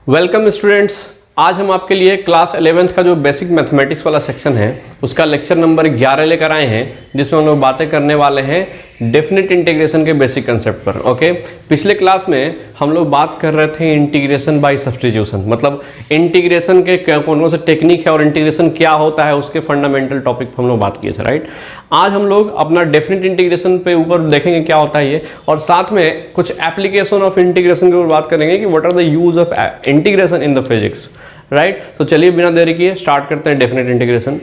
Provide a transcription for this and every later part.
Welcome students, आज हम आपके लिए क्लास 11th का जो बेसिक मैथमेटिक्स वाला सेक्शन है उसका लेक्चर नंबर 11 लेकर आए हैं, जिसमें हम लोग बातें करने वाले हैं डेफिनेट इंटीग्रेशन के बेसिक कंसेप्ट पर। ओके, पिछले क्लास में हम लोग बात कर रहे थे इंटीग्रेशन बाय सब्स्टिट्यूशन, मतलब इंटीग्रेशन के कौन कौन से टेक्निक है और इंटीग्रेशन क्या होता है उसके फंडामेंटल टॉपिक पर हम लोग बात किए थे। राइट, आज हम लोग अपना डेफिनेट इंटीग्रेशन पे ऊपर देखेंगे क्या होता है ये, और साथ में कुछ एप्लीकेशन ऑफ इंटीग्रेशन के ऊपर बात करेंगे कि what are the use of integration in the physics. Right, तो चलिए बिना देरी किए स्टार्ट करते हैं डेफिनेट इंटीग्रेशन।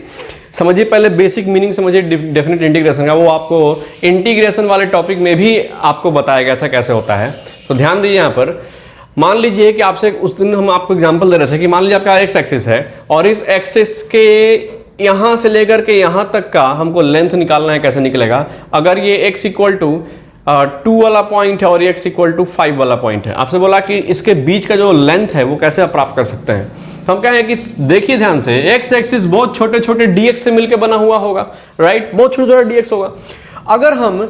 समझिए पहले बेसिक मीनिंग समझिए डेफिनेट इंटीग्रेशन का, वो आपको इंटीग्रेशन वाले टॉपिक में भी आपको बताया गया था कैसे होता है। तो ध्यान दीजिए यहाँ पर, मान लीजिए कि आपसे उस दिन हम आपको एग्जांपल दे रहे थे कि मान लीजिए आपका एक्स एक्सिस है और इस एक्सिस के यहाँ से लेकर के यहाँ तक का हमको लेंथ निकालना है। कैसे निकलेगा? अगर ये x इक्वल टू 2 वाला पॉइंट है और ये x इक्वल टू 5 वाला पॉइंट है, आपसे बोला कि इसके बीच का जो लेंथ है वो कैसे आप प्राप्त कर सकते हैं। तो हम कहें कि देखिए ध्यान से, x एक्सिस बहुत छोटे छोटे dx से मिलकर बना हुआ होगा। राइट, बहुत छोटा छोटा dx होगा। अगर हम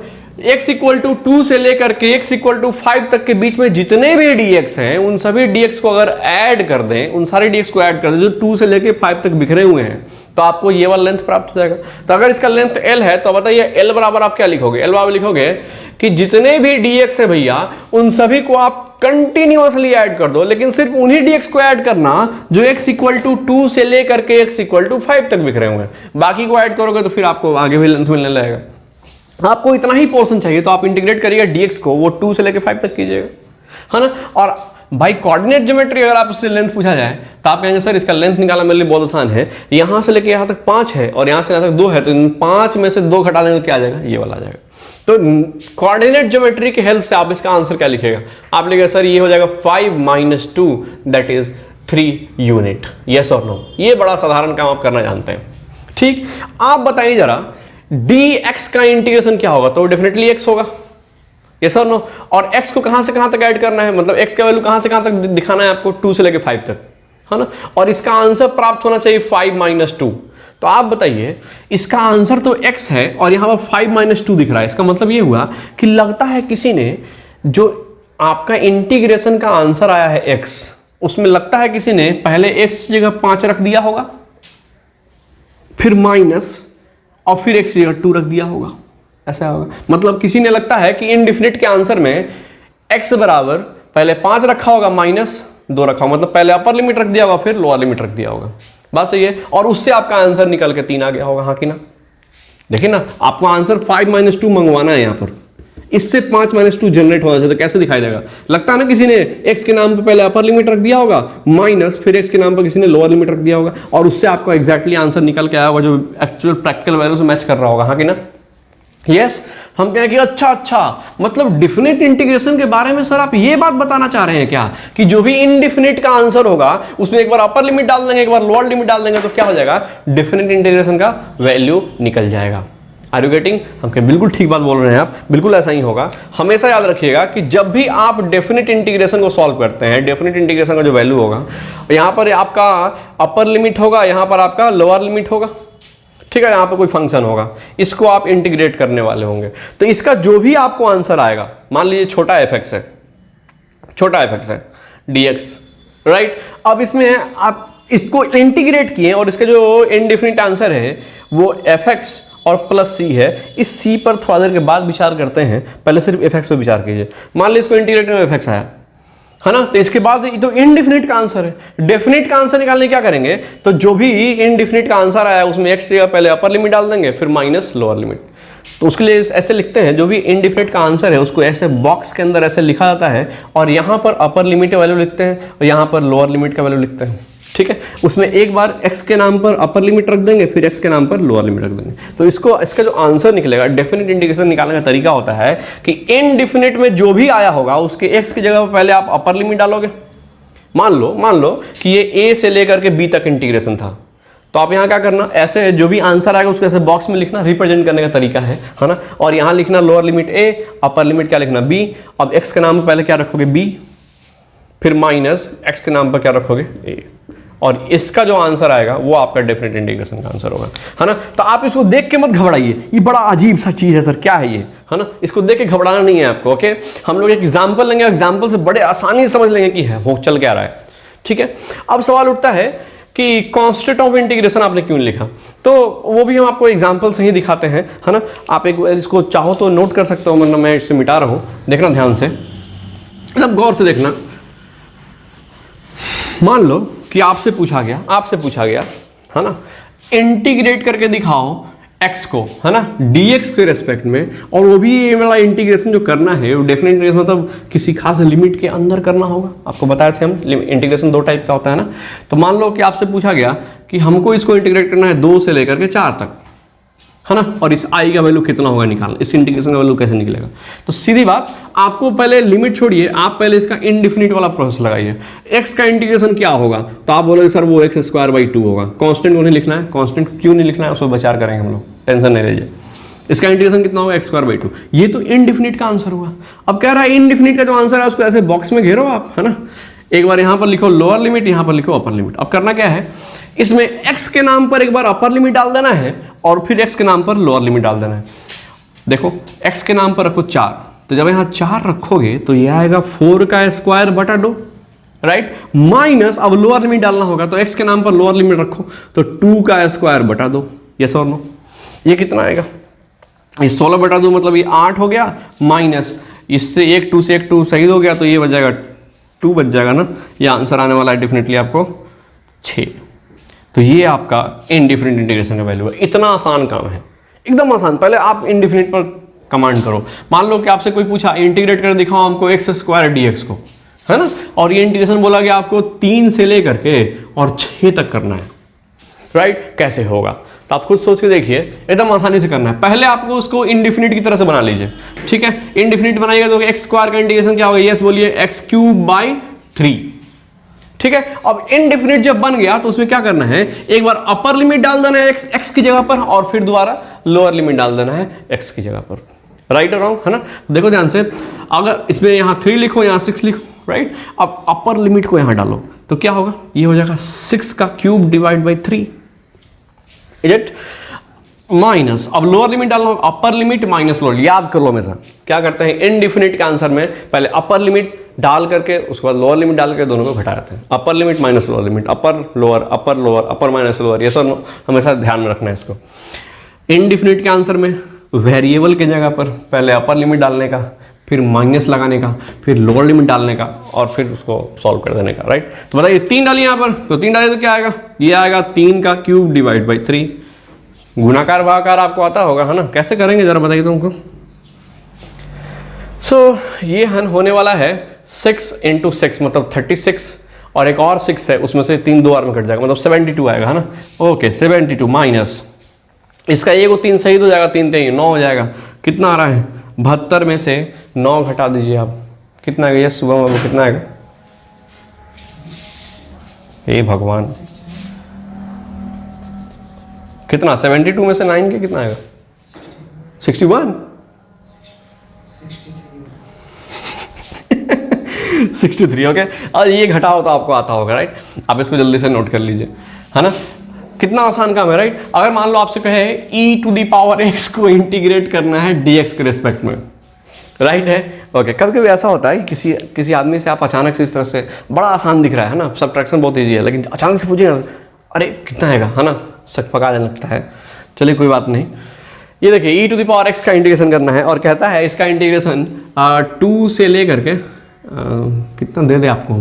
x इक्वल टू 2 से लेकर के x इक्वल टू 5 तक के बीच में जितने भी dx हैं उन सभी dx को अगर ऐड कर दें, उन सारे dx को ऐड कर दें जो 2 से लेकर 5 तक बिखरे हुए हैं, तो आपको ये वाला लेंथ प्राप्त हो जाएगा। तो अगर इसका लेंथ l है तो बताइए l बराबर आप क्या लिखोगे? l बराबर लिखोगे कि जितने भी dx है भैया उन सभी को आप कंटिन्यूअसली ऐड कर दो, लेकिन सिर्फ उन्हीं dx को ऐड करना जो x इक्वल टू 2 से लेकर के x इक्वल टू 5 तक बिखरे हुए हैं। बाकी को ऐड करोगे तो फिर आपको आगे भी लेंथ मिलने लगेगा। आपको इतना ही पोर्शन चाहिए तो आप इंटीग्रेट करिएगा dx को, वो 2 से लेकर 5 तक कीजिएगा, है ना। और भाई कोऑर्डिनेट ज्योमेट्री अगर आप उससे लेंथ पूछा जाए तो आप कहेंगे सर इसका लेंथ निकालना मेरे लिए बहुत आसान है, यहाँ से लेके यहाँ तक 5 है और यहाँ से यहाँ तक 2 है, तो इन 5 में से 2 घटा देंगे तो क्या आ जाएगा? ये वाला आ जाएगा। तो कोऑर्डिनेट ज्योमेट्री की हेल्प से आप इसका आंसर क्या लिखेगा? आप लिखेगा सर ये हो जाएगा 5 - 2 दैट इज 3 यूनिट। यस और नो, ये बड़ा साधारण काम आप करना जानते हैं। ठीक, आप बताइए जरा dx का इंटीग्रेशन क्या होगा? तो डेफिनेटली x होगा। यस और नो, और x को कहां से कहां तक ऐड करना है, मतलब x का वैल्यू कहां से कहां तक दिखाना है आपको? 2 से लेकर 5 तक, है ना। और इसका आंसर प्राप्त होना चाहिए 5 - 2। तो आप बताइए इसका आंसर तो x है और यहां पर 5 - 2 दिख रहा है। इसका मतलब ये हुआ कि लगता है किसी ने जो आपका इंटीग्रेशन का आंसर आया है x, उसमें लगता है किसी ने पहले x की जगह 5 रख दिया होगा, फिर माइनस, और फिर x की जगह 2 रख दिया होगा। ऐसा होगा, मतलब किसी ने लगता है कि इनडिफिनिट के आंसर में x बराबर पहले 5 रखा होगा माइनस 2 रखा होगा, मतलब पहले अपर लिमिट रख दिया होगा फिर लोअर लिमिट रख दिया होगा। बात सही है, और उससे आपका आंसर निकल के 3 आ गया होगा, हाँ कि ना। देखिए ना, आपको आंसर 5 - 2 मंगवाना है यहाँ पर, इससे 5 - 2 जनरेट होना चाहिए। तो कैसे दिखाई देगा? लगता है ना किसी ने x के नाम पे पहले अपर लिमिट रख दिया होगा माइनस, फिर x के नाम पर किसी ने लोअर लिमिट रख दिया होगा, और उससे आपको एग्जैक्टली आंसर निकल के आया होगा जो एक्चुअल प्रैक्टिकल वैल्यू से मैच कर रहा होगा, हाँ कि ना। यस, हम कहें कि अच्छा, मतलब डिफिनिट इंटीग्रेशन के बारे में सर आप ये बात बताना चाह रहे हैं क्या कि जो भी इनडिफिनिट का आंसर होगा उसमें एक बार अपर लिमिट डाल देंगे, एक बार लोअर लिमिट डाल देंगे, तो क्या हो जाएगा? डिफिनिट इंटीग्रेशन का वैल्यू निकल जाएगा। Are you getting? हम कहें बिल्कुल ठीक बात बोल रहे हैं आप, बिल्कुल ऐसा ही होगा। हमेशा याद रखिएगा कि जब भी आप डेफिनिट इंटीग्रेशन को सॉल्व करते हैं, डेफिनिट इंटीग्रेशन का जो वैल्यू होगा, यहाँ पर आपका अपर लिमिट होगा, यहाँ पर आपका लोअर लिमिट होगा, ठीक है, यहाँ पर कोई फंक्शन होगा, इसको आप इंटीग्रेट करने वाले होंगे। तो इसका जो भी आपको आंसर आएगा, मान लीजिए छोटा fx है, छोटा fx है dx, राइट। अब इसमें आप इसको इंटीग्रेट किए और इसका जो इनडिफिनिट आंसर है वो fx और प्लस c है। इस c पर थोड़ा देर के बाद विचार करते हैं, पहले सिर्फ fx पर विचार कीजिए। मान लीजिए इसको इंटीग्रेट में fx आया, है ना, तो इसके बाद तो इनडिफिनिट का आंसर है। डेफिनिट का आंसर निकालने क्या करेंगे? तो जो भी इनडिफिनिट का आंसर आया उसमें x जगह पहले अपर लिमिट डाल देंगे, फिर माइनस लोअर लिमिट। तो उसके लिए ऐसे लिखते हैं, जो भी इनडिफिनिट का आंसर है उसको ऐसे बॉक्स के अंदर ऐसे लिखा जाता है, और यहाँ पर अपर लिमिट का वैल्यू लिखते हैं और यहाँ पर लोअर लिमिट का वैल्यू लिखते हैं। ठीक है, उसमें एक बार x के नाम पर अपर लिमिट रख देंगे, फिर x के नाम पर लोअर लिमिट रख देंगे। तो इसका जो आंसर निकलेगा, डेफिनिट इंटीग्रेशन निकालने का तरीका होता है कि इनडिफिनिट में जो भी आया होगा उसके x की जगह पर पहले आप अपर लिमिट डालोगे। मान लो कि ये a से लेकर के b तक इंटीग्रेशन था, तो आप यहाँ क्या करना, ऐसे जो भी आंसर आएगा उसको ऐसे बॉक्स में लिखना, रिप्रेजेंट करने का तरीका है ना। और यहाँ लिखना lower limit a, upper limit क्या लिखना b। अब x के नाम पर पहले क्या रखोगे? b, फिर माइनस x के नाम पर क्या रखोगे? a, और इसका जो आंसर आएगा वो आपका डेफिनेट इंटीग्रेशन का आंसर होगा, है ना। तो आप इसको देख के मत घबराइए, ये बड़ा अजीब सा चीज है सर, क्या है ये, है ना। इसको देख के घबराना नहीं है आपको। ओके, हम लोग एक एग्जांपल लेंगे, एग्जांपल से बड़े आसानी से समझ लेंगे कि है हो चल क्या रहा है। ठीक है। अब सवाल उठता है कि कांस्टेंट ऑफ इंटीग्रेशन आपने क्यों लिखा, तो वो भी हम आपको एग्जांपल से ही दिखाते हैं, है ना। आप एक इसको चाहो तो नोट कर सकते हो, मतलब मैं इससे मिटा रहा हूँ, देखना ध्यान से, मतलब गौर से देखना। मान लो कि आपसे पूछा गया है ना, इंटीग्रेट करके दिखाओ x को, है ना, dx के रेस्पेक्ट में, और वो भी ये वाला इंटीग्रेशन जो करना है वो डेफिनेट इंटीग्रेशन मतलब किसी खास लिमिट के अंदर करना होगा। आपको बताए थे हम इंटीग्रेशन दो टाइप का होता है ना। तो मान लो कि आपसे पूछा गया कि हमको इसको इंटीग्रेट करना है 2 से लेकर के 4 तक, है ना, और इस i का वैल्यू कितना होगा निकालना, इस इंटीग्रेशन का वैल्यू कैसे निकलेगा। तो सीधी बात, आपको पहले लिमिट छोड़िए, आप पहले इसका इनडिफिनिट वाला प्रोसेस लगाइए। x का इंटीग्रेशन क्या होगा, तो आप बोलोगे सर वो x² 2 होगा। कांस्टेंट को नहीं लिखना है, कांस्टेंट क्यों नहीं लिखना है, उसको विचार करेंगे हम लोग, टेंशन नहीं लीजिए। इसका इंटीग्रेशन कितना होगा, x² 2। ये तो इनडिफिनिट का आंसर हुआ। अब कह रहा है इनडिफिनिट का जो आंसर है उसको ऐसे बॉक्स में घेरो आप, है ना। एक बार यहाँ पर लिखो लोअर लिमिट, यहाँ पर लिखो अपर लिमिट। अब करना क्या है, इसमें x के नाम पर एक बार अपर लिमिट डाल देना है और फिर x के नाम पर लोअर लिमिट डाल देना है। देखो x के नाम पर रखो 4, तो जब यहाँ 4 रखोगे तो ये आएगा 4 का स्क्वायर बटा 2, राइट, माइनस अब लोअर लिमिट डालना होगा, तो x के नाम पर लोअर लिमिट रखो तो 2 का स्क्वायर बटा 2, यस और नो। ये कितना आएगा, ये 16 बटा 2 मतलब ये 8 हो गया, माइनस इससे 1 2 से 1 2 शहीद हो गया, तो ये बच जाएगा 2 बच जाएगा ना। ये आंसर आने वाला है डेफिनेटली आपको 6। तो ये आपका इनडिफिनिट इंटीग्रेशन का वैल्यू है। इतना आसान काम है, एकदम आसान। पहले आप इनडिफिनिट पर कमांड करो। मान लो कि आपसे कोई पूछा इंटीग्रेट कर दिखाओ हमको x² dx को, है ना, और ये इंटीग्रेशन बोला कि आपको 3 से लेकर के और 6 तक करना है, राइट। कैसे होगा, तो आप खुद सोच के देखिए, एकदम आसानी से करना है। पहले आपको उसको इनडिफिनिट की तरह से बना लीजिए, ठीक है। इनडिफिनिट बनाइएगा तो x² का इंटीग्रेशन क्या होगा, यस बोलिए, x³ 3, ठीक है। अब इनडिफिनिट जब बन गया तो उसमें क्या करना है, एक बार अपर लिमिट डाल देना है x की जगह पर, और फिर दोबारा लोअर लिमिट डाल देना है x की जगह पर, राइट और रॉन्ग, है ना। देखो ध्यान से, अगर इसमें यहाँ 3 लिखो, यहाँ 6 लिखो, राइट। अब अपर लिमिट को यहाँ डालो तो क्या होगा, ये हो जाएगा 6 का cube divide by 3, is it, minus अब लोअर लिमिट डालना होगा, अपर लिमिट माइनस लोअर। याद कर लो हमेशा क्या करते हैं इनडिफिनिट के आंसर में, पहले अपर लिमिट डाल करके उसके बाद लोअर लिमिट डाल के दोनों को घटा देते हैं। अपर limit minus lower limit, upper lower upper minus lower, ये सब हमेशा ध्यान में रखना है इसको। इनडिफिनिट के आंसर में वेरिएबल के जगह पर पहले अपर लिमिट डालने का, फिर माइनस लगाने का, फिर लोअर लिमिट डालने का, और फिर उसको सॉल्व कर देने का, राइट। तो बताइए 3 डालिए यहाँ पर, तो 3 डालिए तो क्या आएगा, ये आएगा 3 का क्यूब डिवाइड बाई 3। गुणाकार भागाकार आपको आता होगा, है ना, कैसे करेंगे जरा बताइए तुमको। सो ये होने वाला है 6 × 6 मतलब 36, और एक और 6 है उसमें से 3 2 बार में कट जाएगा, मतलब 72 आएगा, है ना। ओके 72 माइनस इसका ये को 3 शहीद हो जाएगा, 3 3 9 हो जाएगा। कितना आ रहा है, 72 में से 9 घटा दीजिए आप, कितना आएगा, ये सुबह में कितना आएगा, हे भगवान कितना, 72 में से 9 के कितना आएगा, 61 63, ओके। और ये घटाओ तो आपको आता होगा, राइट। आप इसको जल्दी से नोट कर लीजिए, है ना। कितना आसान काम है, राइट। अगर मान लो आपसे कहे e⁻x को इंटीग्रेट करना है dx के रिस्पेक्ट में, राइट है, ओके। कभी कभी ऐसा होता है कि किसी आदमी से आप अचानक से इस तरह से, बड़ा आसान दिख रहा है ना, सब्ट्रैक्शन बहुत ईजी है, लेकिन अचानक से पूछिए अरे कितना आएगा, है ना, सकपका जाने लगता है। चलिए कोई बात नहीं, ये देखिए e⁻x का इंटीग्रेशन करना है और कहता है इसका इंटीग्रेशन 2 से लेकर के कितना दे दे आपको,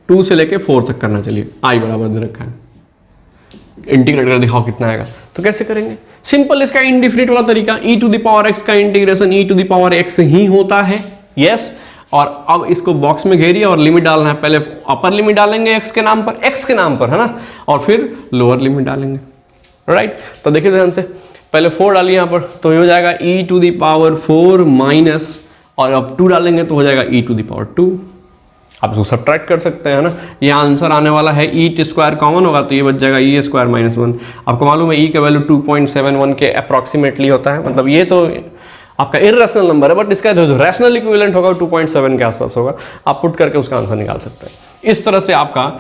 2 से लेके 4 तक करना। चलिए i बराबर दे रखा है, इंटीग्रेट कर दिखाओ कितना आएगा। तो कैसे करेंगे, सिंपल इसका इनडिफिनिट वाला तरीका, e⁻x का इंटीग्रेशन e⁻x ही होता है, यस। और अब इसको बॉक्स में घेरिए और लिमिट डालना है, पहले अपर लिमिट डालेंगे x के नाम पर, है ना, और फिर लोअर लिमिट डालेंगे, राइट। तो देखिए ध्यान से, पहले 4 डालिए यहाँ पर, तो ये हो जाएगा e⁻4 माइनस, और अब 2 डालेंगे तो हो जाएगा e⁻2। आप इसको सब्ट्रैक्ट कर सकते हैं, ना। ये आंसर आने वाला है e² कॉमन होगा तो ये बच जाएगा e² - 1। आपको मालूम है e का वैल्यू 2.71 के अप्रॉक्सीमेटली होता है, मतलब ये तो आपका इररेशनल नंबर है, बट इसका जो रैशनल इक्विवेलेंट होगा 2.7 के आसपास होगा। आप पुट करके उसका आंसर निकाल सकते हैं। इस तरह से आपका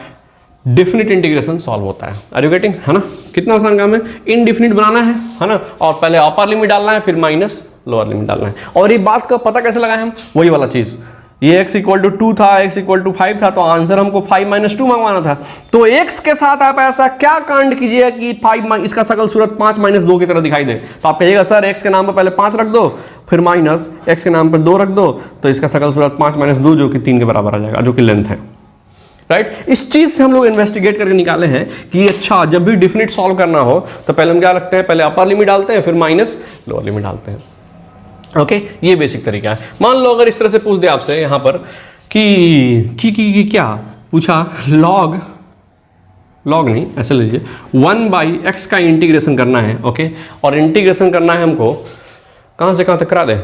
डिफिनिट इंटीग्रेशन सॉल्व होता है। आर यू गेटिंग, है ना। कितना आसान काम है, इनडिफिनिट बनाना है ना, और पहले अपर लिमिट डालना है, फिर माइनस लोअर लिमिट डालना है। और ये बात का पता कैसे लगाएं हम, वही वाला चीज़, ये x इक्वल टू 2 था, x इक्वल टू 5 था, तो आंसर हमको 5 - 2 मंगवाना था। तो x के साथ आप ऐसा क्या कांड कीजिए कि 5 इसका शकल सूरत 5 - 2 की तरह दिखाई दे। तो आप कहिएगा सर x के नाम पर पहले 5 रख दो, फिर माइनस x के नाम पर 2 रख दो, तो इसका शकल सूरत 5 - 2 जो कि 3 के बराबर आ जाएगा, जो कि लेंथ है। राइट, इस चीज से हम लोग इन्वेस्टिगेट करके निकाले हैं कि अच्छा जब भी डिफिनिट सॉल्व करना हो तो पहले हम क्या रखते हैं, पहले अपर लिमिट डालते हैं, फिर माइनस लोअर लिमिट डालते हैं। ओके, ये बेसिक तरीका है। मान लो अगर इस तरह से पूछ दे आपसे यहां पर कि क्या पूछा, लॉग नहीं, ऐसे लीजिए 1/x का इंटीग्रेशन करना है। ओके, और इंटीग्रेशन करना है हमको कहां से कहां तक करा दे,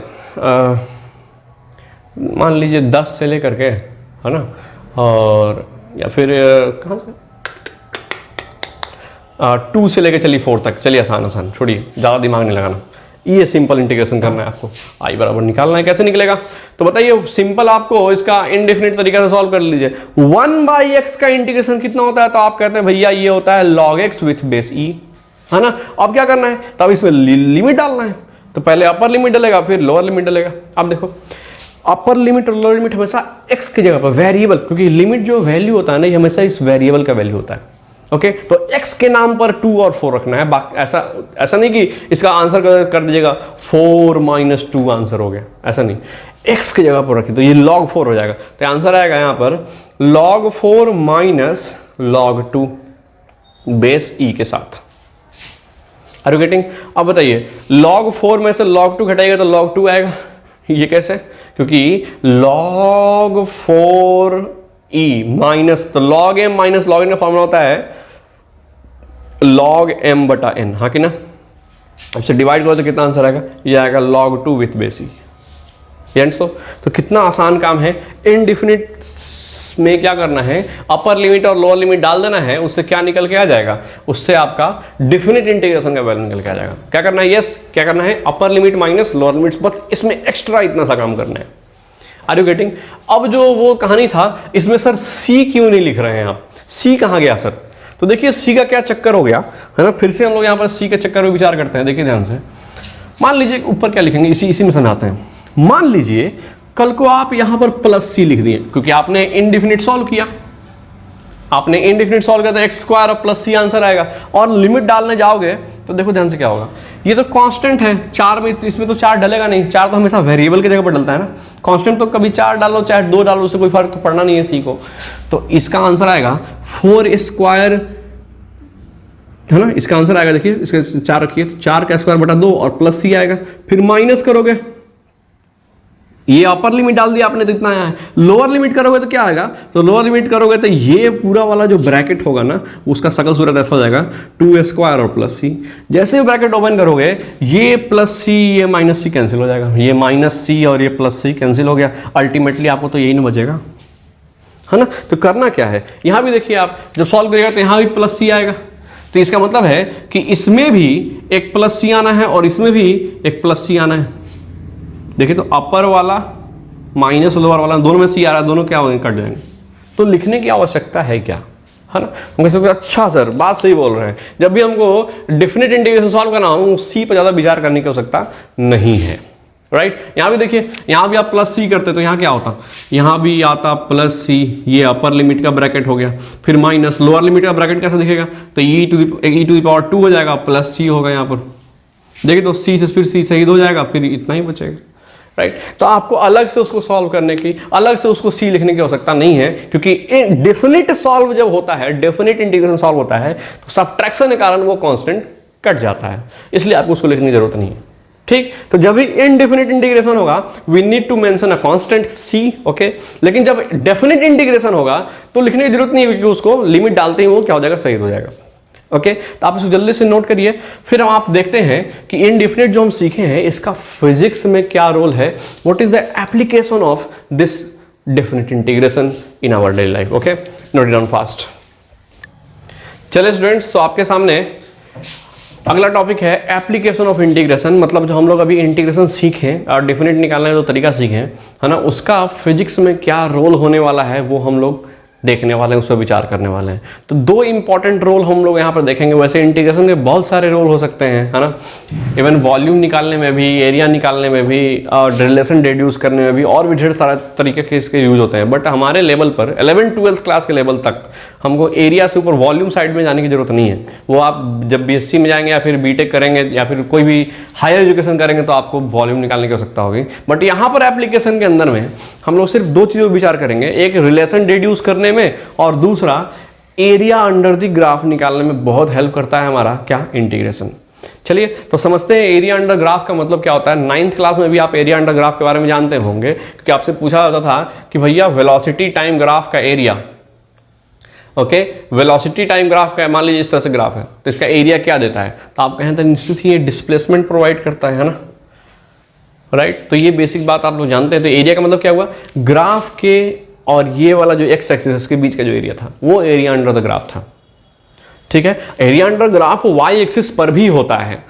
मान लीजिए 10 से लेकर के, है ना, और या फिर कहां से 2 से लेकर चलिए 4 तक। चलिए आसान छोड़िए, ज़्यादा दिमाग नहीं लगाना, ये सिंपल इंटीग्रेशन करना है आपको, आई बराबर निकालना है। कैसे निकलेगा तो बताइए, सिंपल आपको इसका इनडेफिनिट तरीका से सॉल्व कर लीजिए। 1/x का इंटीग्रेशन कितना होता है, तो आप कहते हैं भैया ये होता है log x with base e, है ना। अब क्या करना है, तब इसमें लिमिट डालना है, तो पहले अपर लिमिट डलेगा फिर लोअर लिमिट डलेगा। अब देखो अपर लिमिट और लोअर लिमिट हमेशा x की जगह पर वेरिएबल, क्योंकि लिमिट जो वैल्यू होता है ना, ये हमेशा इस वेरिएबल का वैल्यू होता है। ओके, तो x के नाम पर 2 और 4 रखना है, ऐसा नहीं कि इसका आंसर कर दीजिएगा 4 - 2 आंसर हो गया, ऐसा नहीं, x की जगह पर रखिए तो ये log 4 हो जाएगा। तो आंसर आएगा यहाँ पर log 4 minus log 2 base e के साथ। Are you getting? अब बताइए log 4 में से log 2 घटाइएगा तो log 2 आएगा, ये कैसे? क्योंकि log 4e माइनस, तो log m minus log n का फॉर्मूला होता है log m बटा n, हाँ कि ना। अब से डिवाइड करो तो कितना आंसर आएगा, ये आएगा log 2 विथ बेस e। तो कितना आसान काम है। इनडिफिनिट में क्या करना है, अपर लिमिट और लोअर लिमिट डाल देना है, उससे क्या निकल के आ जाएगा, उससे आपका डिफिनिट इंटीग्रेशन का वैल्यू निकल के आ जाएगा। क्या करना है, यस क्या करना है, upper limit minus lower limit, बस इसमें एक्स्ट्रा इतना सा काम करना है। Are you getting? अब जो वो कहानी था, इसमें सर सी क्यों नहीं लिख रहे हैं आप, सी कहाँ गया सर? तो देखिए सी का क्या चक्कर हो गया है ना, फिर से हम लोग यहाँ पर सी के चक्कर में विचार करते हैं। देखिए ध्यान से, मान लीजिए ऊपर क्या लिखेंगे, इसी में समझाते हैं। मान लीजिए कल को आप यहां पर प्लस सी लिख दिए, क्योंकि आपने इनडिफिनिट सॉल्व किया, आपने इनडिफिनिट सॉल्व किया तो एक्स स्क्वायर और प्लस सी आंसर आएगा। और लिमिट डालने जाओगे तो देखो ध्यान से क्या होगा, ये तो कांस्टेंट है 4 में, इसमें तो 4 डलेगा नहीं, 4 तो हमेशा वेरिएबल की जगह पर डलता है ना, कांस्टेंट तो कभी 4 डालो चाहे 2 डालो, उससे कोई फर्क तो पड़ना नहीं है सी को। तो इसका आंसर आएगा 4 स्क्वायर, है ना, इसका आंसर आएगा, देखिए इसका 4 रखिए, तो 4 का स्क्वायर बटा 2 और प्लस सी आएगा, फिर माइनस करोगे, ये अपर लिमिट डाल दिया आपने तो इतना आया है। लोअर लिमिट करोगे तो क्या आएगा, तो लोअर लिमिट करोगे तो ये पूरा वाला जो ब्रैकेट होगा ना, उसका शकल सूरत ऐसा हो जाएगा 2 स्क्वायर और प्लस सी। जैसे ब्रैकेट ओपन करोगे, ये प्लस सी ये माइनस सी कैंसिल हो जाएगा, ये माइनस सी और ये प्लस सी कैंसिल हो गया। अल्टीमेटली आपको तो यही नहीं बचेगा, है ना। तो करना क्या है, यहां भी देखिए आप जब सॉल्व करिएगा तो यहां भी प्लस सी आएगा, तो इसका मतलब है कि इसमें भी एक प्लस सी आना है और इसमें भी एक प्लस सी आना है। देखिए तो अपर वाला माइनस लोअर वाला दोनों में सी आ रहा है, दोनों क्या होंगे, कट जाएंगे। तो लिखने की आवश्यकता है क्या, है ना। हम कह सकते हैं अच्छा सर बात सही बोल रहे हैं, जब भी हमको डेफिनेट इंटीग्रेशन सॉल्व करना हो सी पर ज़्यादा विचार करने की आवश्यकता नहीं है, राइट। यहाँ भी देखिए, यहाँ भी आप प्लस सी करते तो यहाँ क्या होता, यहाँ भी आता प्लस सी, ये अपर लिमिट का ब्रैकेट हो गया, फिर माइनस लोअर लिमिट का ब्रैकेट कैसा दिखेगा, तो ई टू द पावर 2 हो जाएगा, प्लस सी होगा यहाँ पर। देखिए तो सी से फिर सी शहीद हो जाएगा, फिर इतना ही बचेगा, राइट। तो आपको अलग से उसको सॉल्व करने की, अलग से उसको सी लिखने की आवश्यकता नहीं है, क्योंकि डेफिनिट सॉल्व जब होता है, डेफिनिट इंटीग्रेशन सॉल्व होता है, तो सब्ट्रैक्शन के कारण वो कांस्टेंट कट जाता है, इसलिए आपको उसको लिखने की जरूरत नहीं है, ठीक। तो जब भी इनडेफिनिट इंटीग्रेशन होगा, we need to mention a constant C, okay. लेकिन जब डेफिनिट इंटीग्रेशन होगा तो लिखने की जरूरत नहीं है, क्योंकि उसको लिमिट डालते ही वो क्या हो जाएगा, शहीद हो जाएगा, ओके। तो आप इसको जल्दी से नोट करिए। फिर हम आप देखते हैं कि इनडेफिनिट जो हम सीखे हैं, इसका फिजिक्स में क्या रोल है, what is the application of this definite integration in our daily life, okay. Note it down fast. चलिए स्टूडेंट्स, तो आपके सामने अगला टॉपिक है एप्लीकेशन ऑफ इंटीग्रेशन। मतलब जो हम लोग अभी इंटीग्रेशन सीखे और डेफिनेट निकालने का जो तरीका सीखे, है ना, उसका फिजिक्स में क्या रोल होने वाला है वो हम लोग देखने वाले हैं, उस पर विचार करने वाले हैं। तो दो इंपॉर्टेंट रोल हम लोग यहाँ पर देखेंगे। वैसे इंटीग्रेशन के बहुत सारे रोल हो सकते हैं, है ना, इवन वॉल्यूम निकालने में भी, एरिया निकालने में भी, और रिलेशन डिड्यूस करने में भी, और भी ढेर सारे तरीके के इसके यूज होते हैं। बट हमारे लेवल पर 11th-12th क्लास के लेवल तक हमको एरिया से ऊपर वॉल्यूम साइड में जाने की जरूरत नहीं है। वो आप जब BSc में जाएंगे या फिर बीटेक करेंगे या फिर कोई भी हायर एजुकेशन करेंगे तो आपको वॉल्यूम निकालने की आवश्यकता होगी। बट यहाँ पर एप्लीकेशन के अंदर में हम लोग सिर्फ दो चीज़ों पर विचार करेंगे, एक रिलेशन डिड्यूस करने में और दूसरा एरिया अंडर द ग्राफ निकालने में बहुत हेल्प करता है हमारा क्या, इंटीग्रेशन। चलिए तो समझते हैं एरिया अंडर ग्राफ का मतलब क्या होता है। 9th क्लास में भी आप एरिया अंडर ग्राफ के बारे में जानते होंगे, क्योंकि आपसे पूछा जाता था कि भैया वेलोसिटी टाइम ग्राफ का area, okay, velocity time graph का, मान लीजिए इस तरह से ग्राफ है तो इसका एरिया क्या देता है, तो आप कहें तो निश्चित ही ये डिस्प्लेसमेंट प्रोवाइड करता है ना, राइट। तो ये बेसिक बात आप लोग जानते हैं। तो एरिया का मतलब क्या हुआ, ग्राफ के और ये वाला जो एक्स एक्सिस के बीच का जो एरिया था वो एरिया अंडर द ग्राफ था, ठीक है। Area under graph Y axis पर भी होता है,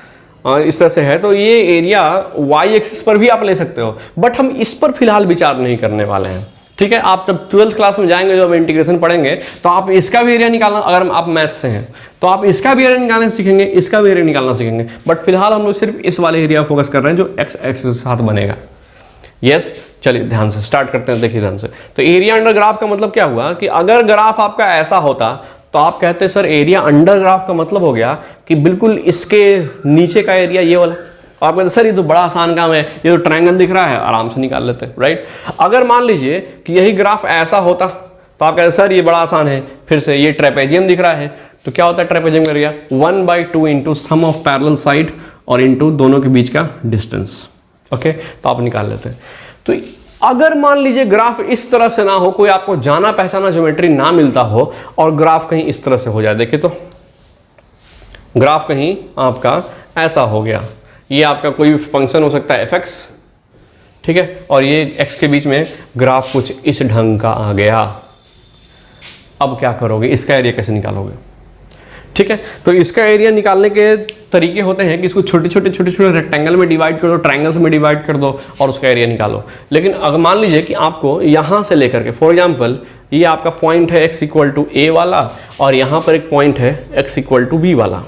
इस तरह से है, तो ये एरिया वाई एक्सिस पर भी आप ले सकते हो, बट हम इस पर फिलहाल विचार नहीं करने वाले हैं, ठीक है। आप जब 12th क्लास में जाएंगे, जब इंटीग्रेशन पढ़ेंगे, तो आप इसका भी एरिया निकालना, अगर आप मैथ से हैं तो आप इसका भी एरिया निकालना सीखेंगे, इसका भी एरिया निकालना सीखेंगे। बट फिलहाल हम लोग सिर्फ इस वाले एरिया फोकस कर रहे हैं जो एक्स एक्सिस के साथ बनेगा। यस, चलिए ध्यान से स्टार्ट करते हैं, देखिए ध्यान से। तो एरिया अंडर ग्राफ का मतलब क्या हुआ कि अगर ग्राफ आपका ऐसा होता तो आप कहते हैं सर एरिया अंडर ग्राफ का मतलब हो गया कि बिल्कुल इसके नीचे का एरिया ये वाला। आप कहते सर ये तो बड़ा आसान काम है, ये तो ट्रायंगल दिख रहा है, आराम से निकाल लेते हैं, राइट। अगर मान लीजिए कि यही ग्राफ ऐसा होता तो आप कहते सर ये बड़ा आसान है, फिर से ये ट्रेपेजियम दिख रहा है, तो क्या होता है ट्रेपेजियम का area 1/2 into sum of parallel side और इंटू दोनों के बीच का डिस्टेंस, ओके। तो आप निकाल लेते हैं। तो अगर मान लीजिए ग्राफ इस तरह से ना हो, कोई आपको जाना पहचाना ज्योमेट्री ना मिलता हो और ग्राफ कहीं इस तरह से हो जाए, देखिए तो ग्राफ कहीं आपका ऐसा हो गया, ये आपका कोई फंक्शन हो सकता है fx, ठीक है, और ये x के बीच में ग्राफ कुछ इस ढंग का आ गया। अब क्या करोगे, इसका एरिया कैसे निकालोगे, ठीक है। तो इसका एरिया निकालने के तरीके होते हैं कि इसको छोटे छोटे रेक्टेंगल में डिवाइड कर दो, ट्रायंगल्स में डिवाइड कर दो और उसका एरिया निकालो। लेकिन अगर मान लीजिए कि आपको यहाँ से लेकर के, फॉर एग्जांपल ये आपका पॉइंट है x = a वाला और यहाँ पर एक पॉइंट है x = b वाला।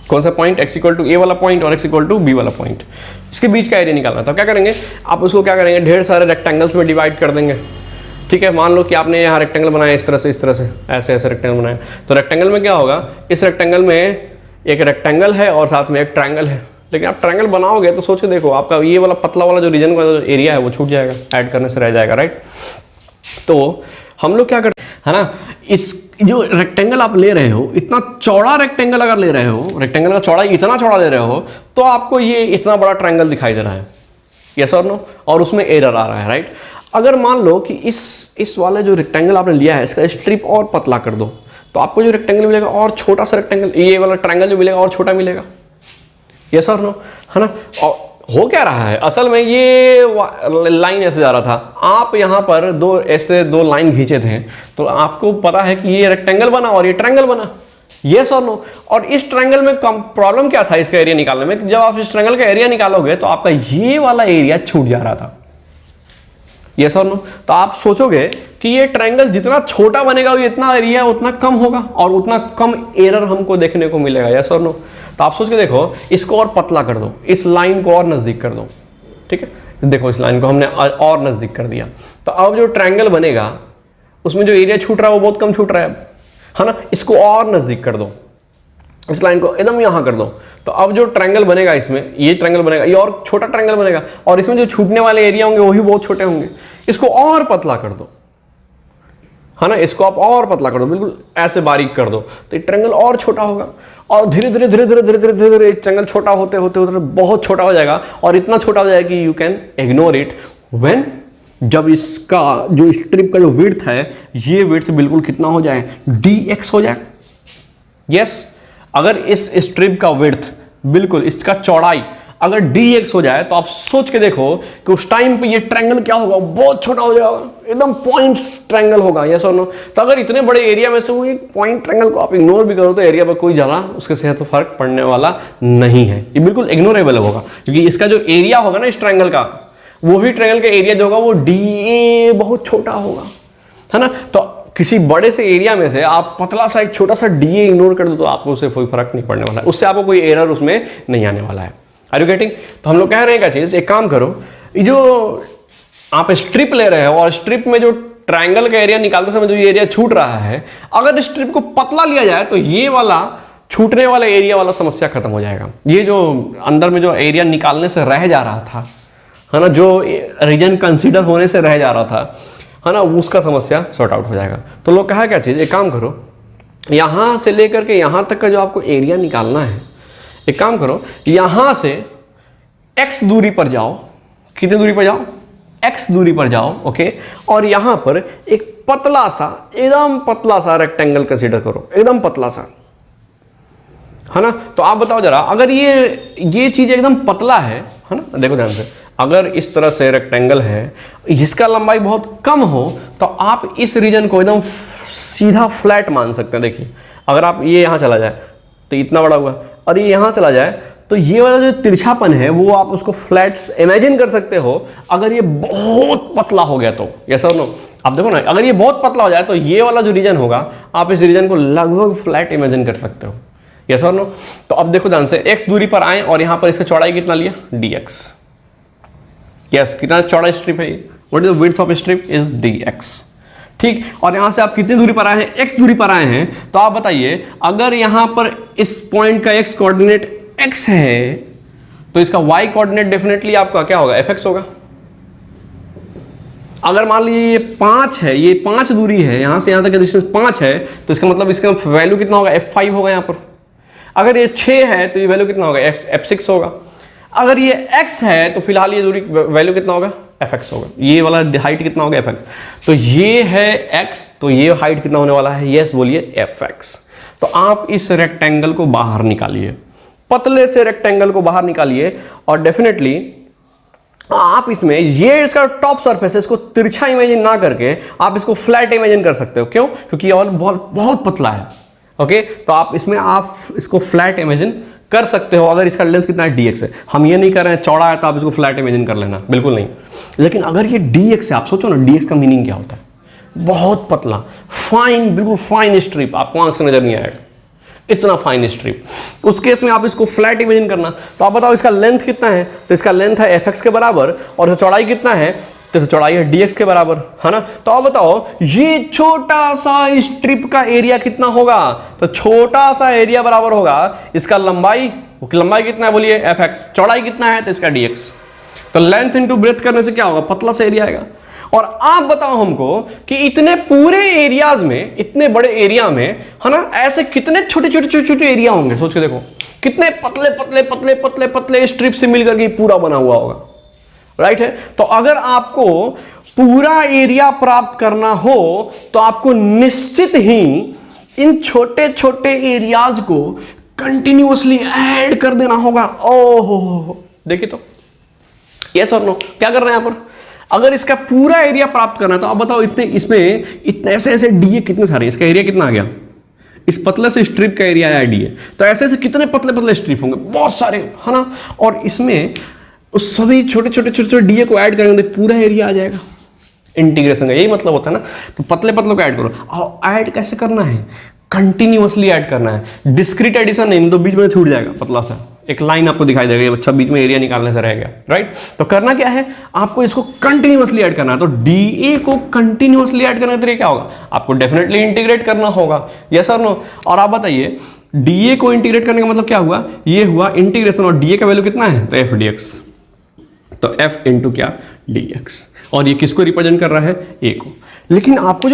कौन सा पॉइंट, x = a वाला पॉइंट और x = b वाला पॉइंट, इसके बीच का एरिया निकालना। तो क्या करेंगे आप, उसको क्या करेंगे, ढेर सारे रेक्टेंगल्स में डिवाइड कर देंगे, ठीक है। मान लो कि आपने यहाँ रेक्टेंगल बनाया इस तरह से ऐसे रेक्टेंगल बनाया, तो रेक्टेंगल में क्या होगा, इस रेक्टेंगल में एक रेक्टेंगल है और साथ में एक ट्रायंगल है। लेकिन आप ट्रायंगल बनाओगे तो सोच के देखो, आपका ये वाला पतला वाला जो रीजन का जो एरिया है वो छूट जाएगा, ऐड करने से रह जाएगा, राइट। तो हम लोग क्या करते हैं, है ना, इस जो रेक्टेंगल आप ले रहे हो, इतना चौड़ा रेक्टेंगल अगर ले रहे हो, रेक्टेंगल का चौड़ाई इतना चौड़ा ले रहे हो, तो आपको ये इतना बड़ा ट्रायंगल दिखाई दे रहा है, यस और नो, और उसमें एरर आ रहा है, राइट। अगर मान लो कि इस वाले जो रेक्टेंगल आपने लिया है इसका स्ट्रिप और पतला कर दो, तो आपको जो रेक्टेंगल मिलेगा और छोटा सा रेक्टेंगल, ये वाला ट्रायंगल जो मिलेगा और छोटा मिलेगा, यस और नो, है ना। और हो क्या रहा है, असल में ये लाइन ऐसे जा रहा था, आप यहाँ पर दो लाइन खींचे थे, तो आपको पता है कि ये रेक्टेंगल बना और ये ट्रायंगल बना, यस और नो। और इस ट्रायंगल में प्रॉब्लम क्या था इसका एरिया निकालने में, जब आप इस ट्रायंगल का एरिया निकालोगे तो आपका ये वाला एरिया छूट जा रहा था, यस और नो। तो आप सोचोगे कि ये ट्रायंगल जितना छोटा बनेगा इतना एरिया उतना कम होगा और उतना कम एरर हमको देखने को मिलेगा, यस और नो। तो आप सोच के देखो, इसको और पतला कर दो, इस लाइन को और नजदीक कर दो, ठीक है। देखो इस लाइन को हमने और नजदीक कर दिया, तो अब जो ट्रायंगल बनेगा उसमें जो एरिया छूट रहा है वो बहुत कम छूट रहा है ना। इसको और नजदीक कर दो, इस लाइन को एकदम यहाँ कर दो, तो अब जो ट्रायंगल बनेगा इसमें, ये ट्रायंगल बनेगा, ये और छोटा ट्रायंगल बनेगा और इसमें जो छूटने वाले एरिया होंगे वो भी बहुत छोटे होंगे। इसको और पतला कर दो, है ना, इसको आप और पतला कर दो, बिल्कुल ऐसे बारीक कर दो, तो ये ट्रायंगल और छोटा होगा और धीरे धीरे ट्रायंगल छोटा होते बहुत छोटा हो जाएगा और इतना छोटा हो जाएगा कि you can ignore it when, जब इसका जो स्ट्रिप का जो विड्थ है, ये विड्थ बिल्कुल कितना हो जाए, dx हो जाए, यस। अगर इस स्ट्रिप का विड्थ बिल्कुल, इसका चौड़ाई अगर dx हो जाए तो आप सोच के देखो कि उस टाइम पे ये ट्रायंगल क्या होगा, बहुत छोटा हो जाएगा, एकदम पॉइंट्स ट्रायंगल होगा, यस और नो। तो अगर इतने बड़े एरिया में से वो एक पॉइंट ट्रायंगल को आप इग्नोर भी करो तो एरिया पर कोई ज़्यादा उसके सेहत पर फर्क पड़ने वाला नहीं है, ये बिल्कुल इग्नोरेबल होगा, क्योंकि इसका जो एरिया होगा ना इस ट्रायंगल का, वो भी ट्रायंगल का एरिया जो होगा वो dA बहुत छोटा होगा। है ना। तो किसी बड़े से एरिया में से आप पतला सा एक छोटा सा डीए इग्नोर कर दो तो आपको उससे कोई फर्क नहीं पड़ने वाला है, उससे आपको कोई एरर उसमें नहीं आने वाला है। Are you getting? तो हम लोग कह रहे हैं क्या चीज, एक काम करो, ये जो आप स्ट्रिप ले रहे हो और स्ट्रिप में जो ट्रायंगल का एरिया निकालते समय जो ये एरिया छूट रहा है, अगर स्ट्रिप को पतला लिया जाए तो ये वाला छूटने वाला एरिया वाला समस्या खत्म हो जाएगा। ये जो अंदर में जो एरिया निकालने से रह जा रहा था, है ना, जो रीजन कंसीडर होने से रह जा रहा था, है ना, उसका समस्या सॉर्ट आउट हो जाएगा। तो लोग कहा क्या चीज, एक काम करो, यहां से लेकर के यहां तक का जो आपको एरिया निकालना है, एक काम करो, यहां से x दूरी पर जाओ। कितनी दूरी पर जाओ? x दूरी पर जाओ, ओके। और यहां पर एक पतला सा, एकदम पतला सा रेक्टेंगल कंसीडर करो, एकदम पतला सा, है ना। तो आप बताओ जरा, अगर ये चीज एकदम पतला है ना, देखो ध्यान से, अगर इस तरह से रेक्टेंगल है जिसका लंबाई बहुत कम हो, तो आप इस रीजन को एकदम सीधा फ्लैट मान सकते हैं। देखिए, अगर आप ये यहां चला जाए तो इतना बड़ा हुआ, और ये यहां चला जाए तो ये वाला जो तिरछापन है वो आप उसको फ्लैट्स इमेजिन कर सकते हो। अगर ये बहुत पतला हो गया तो, यस और नो, आप देखो ना, अगर ये बहुत पतला हो जाए तो ये वाला जो रीजन होगा, आप इस रीजन को लगभग फ्लैट इमेजिन कर सकते हो, यस और नो। तो अब देखो ध्यान से, x दूरी पर आए और यहां पर इसका चौड़ाई कितना लिया, dx। यस, कितना चौड़ा स्ट्रिप है ये, what is the width of strip is dx, ठीक। और यहां से आप कितनी दूरी पर आए हैं, x दूरी पर आए हैं। तो आप बताइए, अगर यहां पर इस पॉइंट का x कोऑर्डिनेट x है तो इसका y कोऑर्डिनेट डेफिनेटली आपका क्या होगा, fx होगा। अगर मान लीजिए ये 5 है, ये 5 दूरी है, यहां से यहां तक का डिस्टेंस 5 है, तो इसका मतलब इसका वैल्यू कितना होगा, f5 होगा यहां पर। अगर ये 6 है तो ये वैल्यू कितना होगा, f6 होगा। अगर ये x है तो फिलहाल ये दूरी वैल्यू कितना होगा, fx होगा। ये वाला हाइट कितना होगा, fx। तो ये है x, तो ये हाइट कितना होने वाला है, यस बोलिए, fx। तो आप इस रेक्टेंगल को बाहर निकालिए, पतले से रेक्टेंगल को बाहर निकालिए, और डेफिनेटली आप इसमें ये इसका टॉप सरफेस है, इसको तिरछा इमेजिन ना करके आप इसको फ्लैट इमेजिन कर सकते हो। क्यों? क्योंकि ये बहुत बहुत पतला है, ओके। तो आप इसको फ्लैट इमेजिन कर सकते हो अगर इसका लेंथ कितना है, dx है। हम ये नहीं कर रहे हैं चौड़ा है तो आप इसको फ्लैट इमेजिन कर लेना, बिल्कुल नहीं। लेकिन अगर ये dx है, आप सोचो ना, dx का मीनिंग क्या होता है, बहुत पतला, फाइन, बिल्कुल फाइन स्ट्रिप, आपको आंख से नजर नहीं आएगा, इतना फाइन स्ट्रिप। उस केस में आप इसको फ्लैट इमेजिन करना। तो आप बताओ इसका लेंथ कितना है, तो इसका लेंथ है fx के बराबर, और चौड़ाई कितना है, तो चौड़ाई है dx के बराबर, है ना। तो आप बताओ ये छोटा सा स्ट्रिप का एरिया कितना होगा, तो छोटा सा एरिया बराबर होगा इसका लंबाई कितना है बोलिए, fx। चौड़ाई कितना है, तो इसका dx। तो लेंथ इंटू ब्रेथ करने से क्या होगा, पतला सा एरिया आएगा। और आप बताओ हमको कि इतने पूरे एरियाज में, इतने बड़े एरिया में, है ना, ऐसे कितने छोटे छोटे छोटे छोटे एरिया होंगे, सोच के देखो, कितने पतले पतले पतले पतले पतले स्ट्रिप से मिलकर के पूरा बना हुआ होगा, राइट है। तो अगर आपको पूरा एरिया प्राप्त करना हो तो आपको निश्चित ही इन छोटे छोटे एरियाज को कंटिन्यूअसली ऐड कर देना होगा। ओहो, देखिए तो, यस और नो, क्या कर रहे हैं यहां पर। अगर इसका पूरा एरिया प्राप्त करना है तो आप बताओ इतने ऐसे ऐसे डीए कितने सारे, इसका एरिया कितना आ गया, इस पतले से स्ट्रिप का एरिया आया डीए। तो ऐसे ऐसे कितने पतले पतले स्ट्रिप होंगे, बहुत सारे, है ना। और इसमें उस सभी छोटे छोटे छोटे छोटे डीए को ऐड करेंगे तो पूरा एरिया आ जाएगा। इंटीग्रेशन का यही मतलब होता है ना। तो पतले पतलों को ऐड करो, और ऐड कैसे करना है, कंटिन्यूअसली ऐड करना है, डिस्क्रीट एडिशन नहीं, तो बीच में छूट जाएगा, पतला सा एक लाइन आपको दिखाई देगा, अच्छा बीच में एरिया निकालने से रह गया, राइट। तो करना क्या है, आपको इसको कंटिन्यूअसली ऐड करना है। तो डीए को कंटिन्यूअसली ऐड करने का तरीका क्या होगा, आपको डेफिनेटली इंटीग्रेट करना होगा, यस और नो। और आप बताइए डीए को इंटीग्रेट करने का मतलब क्या हुआ, ये हुआ इंटीग्रेशन, और डीए का वैल्यू कितना है, तो एफ डीएक्स। तो एफ इंटू क्या, डीएक्स। और ये किसको रिप्रेजेंट कर रहा है, ए को। लेकिन आपको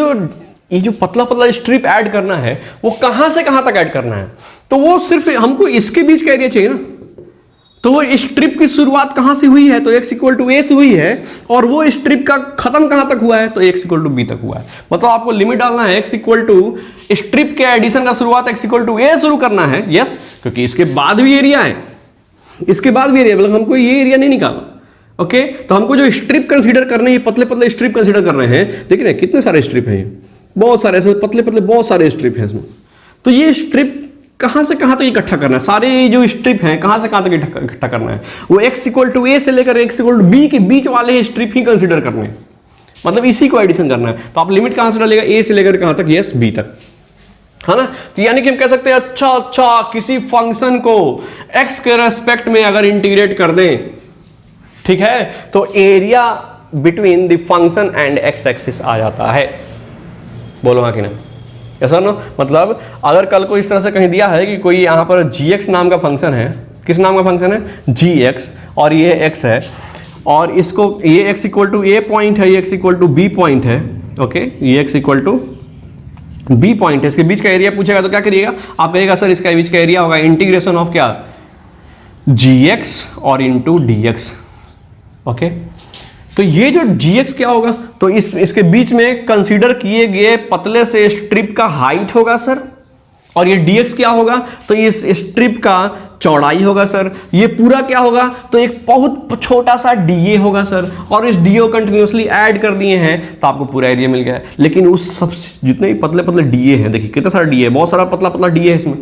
ये जो पतला पतला स्ट्रिप ऐड करना है वो कहां से कहां तक ऐड करना है, तो वो सिर्फ हमको इसके बीच का एरिया चाहिए ना। तो वो स्ट्रिप की शुरुआत कहां से हुई है, तो x इक्वल टू ए से हुई है, और वो स्ट्रिप का खत्म कहां तक हुआ है, तो x इक्वल टू बी तक हुआ है। मतलब आपको लिमिट डालना है, x इक्वल टू स्ट्रिप के एडिशन का शुरुआत x इक्वल टू ए शुरू करना है, यस, क्योंकि इसके बाद भी एरिया है, इसके बाद भी एरिया, मतलब हमको ये एरिया नहीं निकालना, ओके। तो हमको जो स्ट्रिप कंसीडर करने हैं, पतले पतले स्ट्रिप कंसीडर कर रहे हैं, देखिए ना कितने सारे स्ट्रिप हैं, बहुत सारे ऐसे पतले पतले बहुत सारे स्ट्रिप हैं इसमें। तो ये स्ट्रिप कहां से कहां तक इकट्ठा करना है, सारे जो स्ट्रिप हैं कहां से कहां तक इकट्ठा करना है, वो x इक्वल टू ए से लेकर x इक्वल टू बी के बीच वाले स्ट्रिप ही कंसीडर करने हैं, मतलब इसी को एडिशन करना है। तो आप लिमिट कहां से डालेगा, ए से लेकर कहां तक, यस बी तक, है ना। तो यानी कि हम कह सकते हैं अच्छा किसी फंक्शन को एक्स के रेस्पेक्ट में अगर इंटीग्रेट कर दें, ठीक है, तो area between the function and X axis आ जाता है। बोलो हाँ कि नहीं, ऐसा ना। मतलब अगर कल को इस तरह से कहीं दिया है कि कोई यहां पर gx नाम का फंक्शन है, किस नाम का फंक्शन है, gx, और ये x है, और इसको ये x equal to A point है, ये x equal to B point है, ओके, ये x equal to B point है, इसके बीच का एरिया पूछेगा तो क्या करिएगा आप, कहिएगा सर इसका बीच का एरिया होगा इंटीग्रेशन ऑफ क्या, gx और इंटू dx, ओके। तो ये जो gx क्या होगा, तो इसके बीच में कंसीडर किए गए पतले से स्ट्रिप का हाइट होगा सर, और ये dx क्या होगा, तो इस स्ट्रिप का चौड़ाई होगा सर। ये पूरा क्या होगा, तो एक बहुत छोटा सा da होगा सर, और इस da को कंटिन्यूसली ऐड कर दिए हैं तो आपको पूरा एरिया मिल गया है। लेकिन उस सब जितने भी पतले पतले da हैं, देखिए कितना सारा da है, बहुत सारा पतला पतला da है इसमें,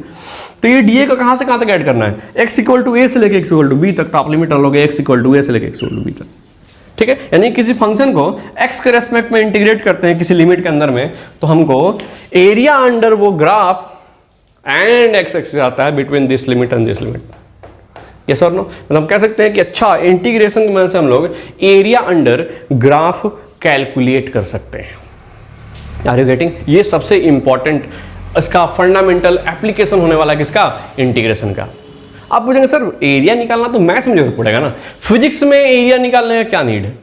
तो ये da को कहां से कहां तक ऐड करना है, x इक्वल टू a से लेके x इक्वल टू b तक, तो आप लिमिट डालोगे x इक्वल टू a से लेके x इक्वल टू b तक, ठीक है। यानी किसी फंक्शन को x के रेस्पेक्ट में इंटीग्रेट करते हैं किसी लिमिट के अंदर में, तो हमको एरिया अंडर वो ग्राफ एंड x एक्सिस आता है between this limit and this limit, yes और नो। मतलब हम कह सकते हैं कि अच्छा इंटीग्रेशन की मदद से हम लोग एरिया अंडर ग्राफ कैलकुलेट कर सकते हैं। आर यू गेटिंग, ये सबसे इंपॉर्टेंट इसका फंडामेंटल एप्लीकेशन होने वाला है किसका, इंटीग्रेशन का। आप पूछेंगे सर एरिया निकालना तो मैथ में जरूरत पड़ेगा ना, फिजिक्स में एरिया निकालने का क्या नीड है,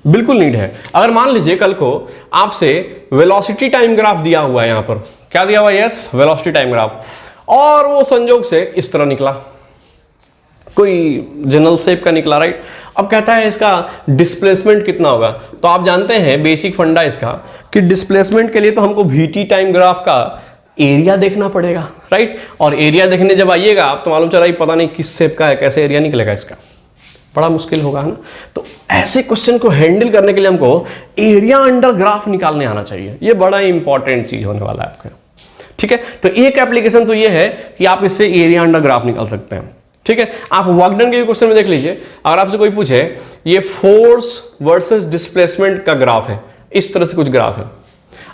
बिल्कुल नीड है। अगर मान लीजिए कल को आपसे वेलोसिटी टाइम ग्राफ दिया हुआ है, यहां पर क्या दिया हुआ है, यस वेलोसिटी टाइम ग्राफ, और वो संयोग से इस तरह निकला, कोई जनरल शेप का निकला, राइट। अब कहता है इसका डिस्प्लेसमेंट कितना होगा, तो आप जानते हैं बेसिक फंडा इसका कि डिस्प्लेसमेंट के लिए तो हमको वीटी टाइम ग्राफ का एरिया देखना पड़ेगा, राइट। और एरिया देखने जब आइएगा आप तो मालूम चला ही पता नहीं किस शेप का है, कैसे एरिया निकलेगा इसका, बड़ा मुश्किल होगा, है ना। तो ऐसे क्वेश्चन को हैंडल करने के लिए हमको एरिया अंडर ग्राफ निकालने आना चाहिए, ये बड़ा इंपॉर्टेंट चीज होने वाला है आपका, ठीक है। तो एक एप्लीकेशन तो ये है कि आप इससे एरिया अंडर ग्राफ निकाल सकते हैं, ठीक है। आप वर्क डन के क्वेश्चन में देख लीजिए, अगर आपसे कोई पूछे ये फोर्स वर्सेस डिस्प्लेसमेंट का ग्राफ है, इस तरह से कुछ ग्राफ है,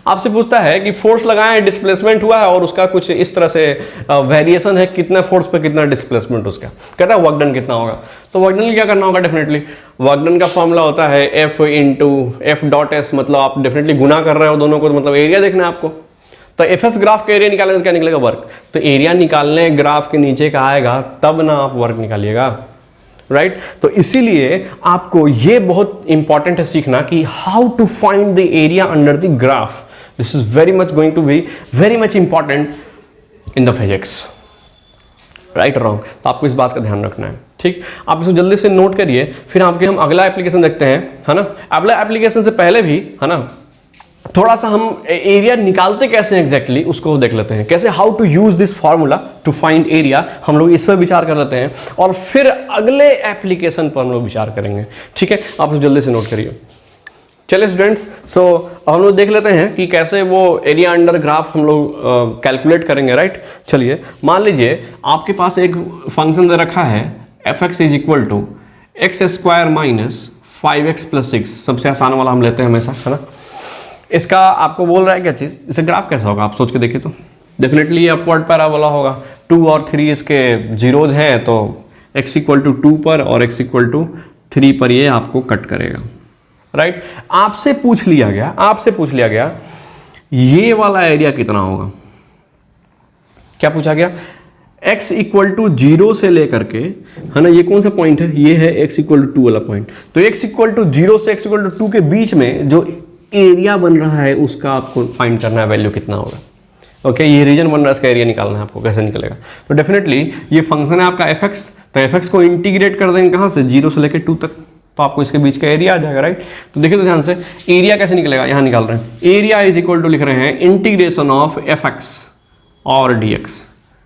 आपसे पूछता है कि फोर्स लगाया है, डिस्प्लेसमेंट हुआ है, और उसका कुछ इस तरह से वेरिएशन है, कितना फोर्स पे कितना डिस्प्लेसमेंट उसका, कहता है वर्क डन कितना होगा। तो वर्क डन क्या करना होगा, डेफिनेटली वर्क डन का फॉर्मूला होता है F into F dot S, मतलब आप डेफिनेटली गुना कर रहे हो दोनों को, तो मतलब एरिया देखना है आपको। तो एफ एस ग्राफ का एरिया निकालने तो क्या निकलेगा, वर्क। तो एरिया निकालने ग्राफ के नीचे का आएगा तब ना आप वर्क निकालिएगा, राइट। तो इसीलिए आपको ये बहुत इंपॉर्टेंट है सीखना कि how to find the area under the graph. This is very much going to be very much important in the physics, right wrong. तो आपको इस बात का ध्यान रखना है, ठीक। आप इसको जल्दी से नोट करिए, फिर आपके हम अगला एप्लीकेशन देखते हैं, है ना। अगला एप्लीकेशन से पहले भी, है ना, थोड़ा सा हम एरिया निकालते कैसे एग्जैक्टली उसको देख लेते हैं, कैसे how to use this formula to find area, हम लोग इस पर विचार कर लेते हैं, और फिर अगले एप्लीकेशन पर हम लोग विचार करेंगे, ठीक है। आप जल्दी से नोट करिए। चलिए स्टूडेंट्स, सो हम लोग देख लेते हैं कि कैसे वो एरिया अंडर ग्राफ हम लोग कैलकुलेट करेंगे, राइट। चलिए मान लीजिए आपके पास एक फंक्शन दे रखा है F X is equal to X square minus 5x + 6, सबसे आसान वाला हम लेते हैं हमेशा, है ना। इसका आपको बोल रहा है क्या चीज़, इसे ग्राफ कैसा होगा, आप सोच के देखिए तो डेफिनेटली अपवर्ड पैराबोला होगा। 2 और 3 इसके जीरोज हैं, तो x = 2 पर और x = 3 पर ये आपको कट करेगा, राइट। आपसे पूछ लिया गया ये वाला एरिया कितना होगा, क्या पूछा गया, x = 0 से लेकर के, है ना, ये कौन सा पॉइंट है, ये है x = 2 वाला पॉइंट। तो x = 0 से x = 2 के बीच में जो एरिया बन रहा है उसका आपको फाइंड करना है, वैल्यू कितना होगा, ओके। ये रीजन बन रहा है, इसका एरिया निकालना है आपको, कैसे निकलेगा। तो डेफिनेटली ये फंक्शन है आपका एफ एक्स, तो एफ एक्स को इंटीग्रेट कर देंगे कहाँ से, 0 से लेकर 2 तक, तो आपको इसके बीच का एरिया आ जाएगा, राइट। तो देखिए तो ध्यान से, एरिया कैसे निकलेगा, यहाँ निकाल रहे हैं, एरिया इज इक्वल टू लिख रहे हैं इंटीग्रेशन ऑफ एफ एक्स और डी एक्स,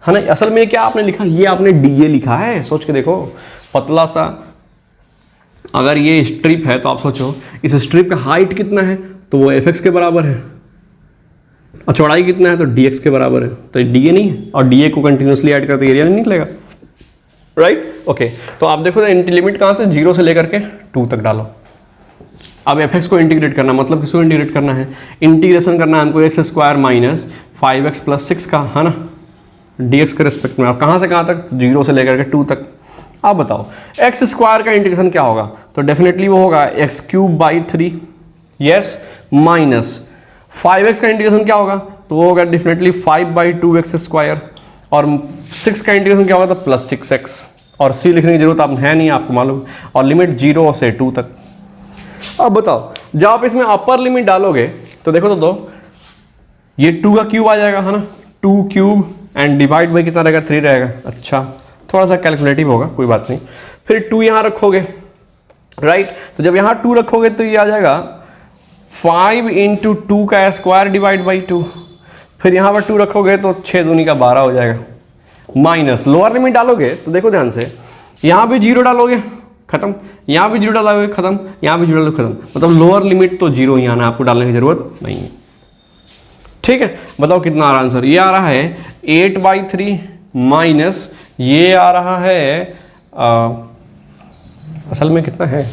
है ना। असल में क्या आपने लिखा, ये आपने डी ए लिखा है, सोच के देखो, पतला सा, अगर ये स्ट्रिप है तो आप सोचो इस स्ट्रिप का हाइट कितना है, तो वो एफ एक्स के बराबर है, और चौड़ाई कितना है, तो डी एक्स के बराबर है, तो डी ए नहीं है, और डी ए को कंटिन्यूसली ऐड करते एरिया नहीं निकलेगा, राइट। ओके, तो आप देखो लिमिट कहाँ से, 0 से लेकर के 2 तक डालो, अब एफ एक्स को इंटीग्रेट करना, मतलब किसको इंटीग्रेट करना है, इंटीग्रेशन करना है हमको x square minus 5x plus 6 का, है ना, dx के रिस्पेक्ट में। और कहाँ से कहाँ तक, 0 से लेकर के 2 तक। अब बताओ एक्स स्क्वायर का इंटीग्रेशन क्या होगा, तो डेफिनेटली वो होगा x cube by 3, yes, minus 5x का इंटीग्रेशन क्या होगा, तो वो होगा डेफिनेटली 5/2x स्क्वायर, और 6 का इंटीग्रेशन क्या होगा, तो प्लस 6x, और c लिखने की जरूरत आप है नहीं, आपको मालूम, और लिमिट 0 से 2 तक। अब बताओ जब आप इसमें अपर लिमिट डालोगे तो देखो तो ये 2 का क्यूब आ जाएगा, है ना, 2 क्यूब एंड डिवाइड बाई कितना रहेगा, 3 रहेगा। अच्छा, थोड़ा सा कैलकुलेटिव होगा, कोई बात नहीं। फिर 2 यहाँ रखोगे, राइट, तो जब यहाँ 2 रखोगे तो ये आ जाएगा 5 × 2 का स्क्वायर डिवाइड बाई 2। फिर यहाँ पर 2 रखोगे तो 6 दूनी का 12 हो जाएगा, माइनस लोअर लिमिट डालोगे तो देखो ध्यान से, यहाँ भी 0 डालोगे खत्म, यहाँ भी 0 डालोगे खत्म, यहाँ भी 0 डालोगे खत्म, मतलब लोअर लिमिट तो 0 ही आना, आपको डालने की जरूरत नहीं है। ठीक है, बताओ कितना आ रहा है आंसर, ये आ रहा है 8/3 माइनस ये आ रहा है असल में कितना है,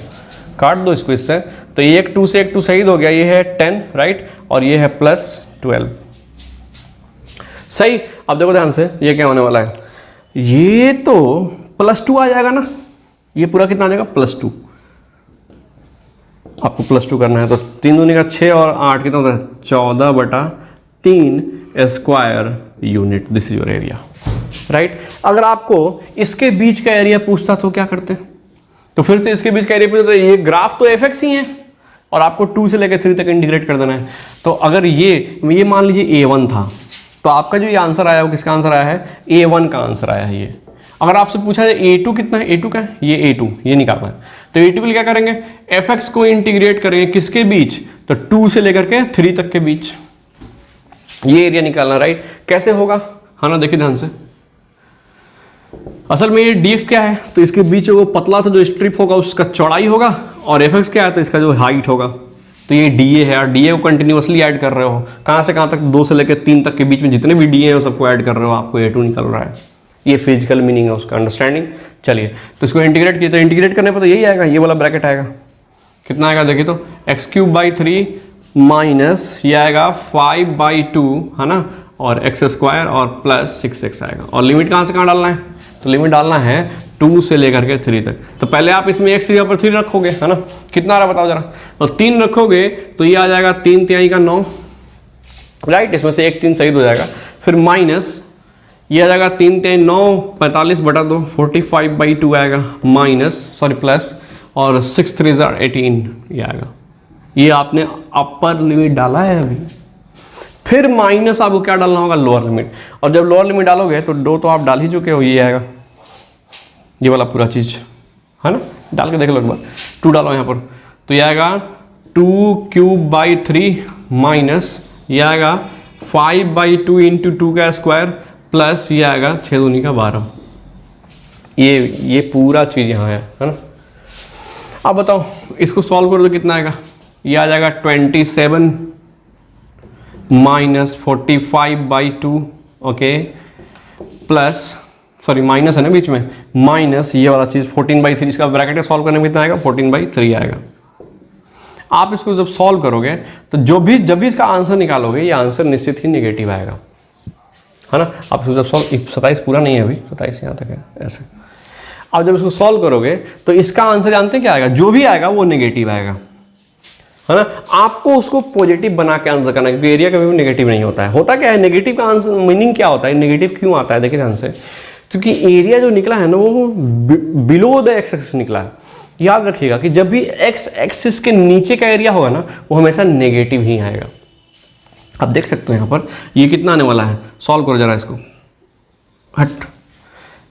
काट दो इसको इससे, तो एक 2 से एक 2 शहीद हो गया, ये है 10, राइट, और ये है प्लस 12, सही। अब देखो ध्यान से, ये क्या होने वाला है, ये तो +2 आ जाएगा ना, ये पूरा कितना आ जाएगा, +2, आपको +2 करना है, तो 3 दूनी का 6 और 8 कितना होता है, 14/3 square unit, this is your area, right. अगर आपको इसके बीच का एरिया पूछता तो क्या करते, तो फिर से इसके बीच का एरिया पूछता, तो ये ग्राफ तो एफ एक्स ही है और आपको 2 से लेकर 3 तक इंटीग्रेट कर देना है। तो अगर ये मान लीजिए A1 था, तो आपका जो ये आंसर आया वो किसका आंसर आया है, A1 का आंसर आया है ये। अगर आपसे पूछा जाए A2 कितना है, A2 का है, ये A2 ये निकालना है, तो A2 के लिए क्या करेंगे, एफ एक्स को इंटीग्रेट करेंगे किसके बीच, तो 2 से लेकर के 3 तक के बीच, ये एरिया निकालना, राइट। कैसे होगा, हाँ ना, देखिए ध्यान से, असल में ये dx क्या है, तो इसके बीच वो पतला सा जो स्ट्रिप होगा उसका चौड़ाई होगा, और fx क्या है, तो इसका जो हाइट होगा, तो ये dA है, और dA को कंटिन्यूअसली ऐड कर रहे हो, कहाँ से कहाँ तक, 2 से लेकर 3 तक के बीच में जितने भी dA है वो सबको ऐड कर रहे हो, आपको A2 निकल रहा है। ये फिजिकल मीनिंग है उसका, अंडरस्टैंडिंग। चलिए, तो इसको इंटीग्रेट किया, तो इंटीग्रेट करने पर तो यही आएगा, ये वाला ब्रैकेट आएगा, कितना आएगा देखिए तो, x³ माइनस ये आएगा 5/2, है ना, और x² और प्लस 6x आएगा। और लिमिट कहाँ से कहाँ डालना है, तो लिमिट डालना है 2 से लेकर के 3 तक। तो पहले आप इसमें x जगह पर 3 रखोगे, है ना, कितना आ रहा बताओ जरा, तो 3 रखोगे तो ये आ जाएगा 3 तिहाई का 9, राइट, इसमें से एक 3 शहीद हो जाएगा। फिर माइनस ये आ जाएगा 3 तिहाई 9, 45/2 45/2 आएगा, माइनस सॉरी प्लस, और 6 3 18 ये आएगा। ये आपने अपर लिमिट डाला है अभी, फिर माइनस आपको क्या डालना होगा, लोअर लिमिट, और जब लोअर लिमिट डालोगे तो 2 तो आप डाल ही चुके हो, ये आएगा ये वाला पूरा चीज, है ना, डाल के देख लो एक बार, 2 डालो यहाँ पर, तो ये आएगा 2³/3 माइनस ये आएगा 5/2 × 2 का स्क्वायर प्लस ये आएगा 6 दूनी का 12, ये पूरा चीज यहाँ है ना। अब बताओ इसको सॉल्व करो तो कितना आएगा, ये आ जाएगा 27 minus 45/2, okay, plus sorry minus है ना बीच में, माइनस ये वाला चीज़ 14/3, इसका ब्रैकेट सॉल्व करने में कितना आएगा, 14/3 आएगा। आप इसको जब सॉल्व करोगे तो जब भी इसका आंसर निकालोगे, ये आंसर निश्चित ही नेगेटिव आएगा, है ना। आप इसको जब सॉल्व, 27 पूरा नहीं है अभी, 27 यहाँ तक है ऐसे, आप जब इसको सॉल्व करोगे तो इसका आंसर जानते हैं क्या आएगा, जो भी आएगा वो नेगेटिव आएगा, है ना। आपको उसको पॉजिटिव बना के आंसर करना है, क्योंकि एरिया कभी भी नेगेटिव नहीं होता है। होता क्या है, नेगेटिव का आंसर मीनिंग क्या होता है, नेगेटिव क्यों आता है, देखिए ध्यान से, क्योंकि एरिया जो निकला है ना वो बिलो द एक्स एक्सिस निकला है। याद रखिएगा कि जब भी एक्स एक्सिस के नीचे का एरिया होगा ना वो हमेशा नेगेटिव ही आएगा। आप देख सकते हो यहाँ पर ये कितना आने वाला है, सॉल्व करो जरा इसको, हट,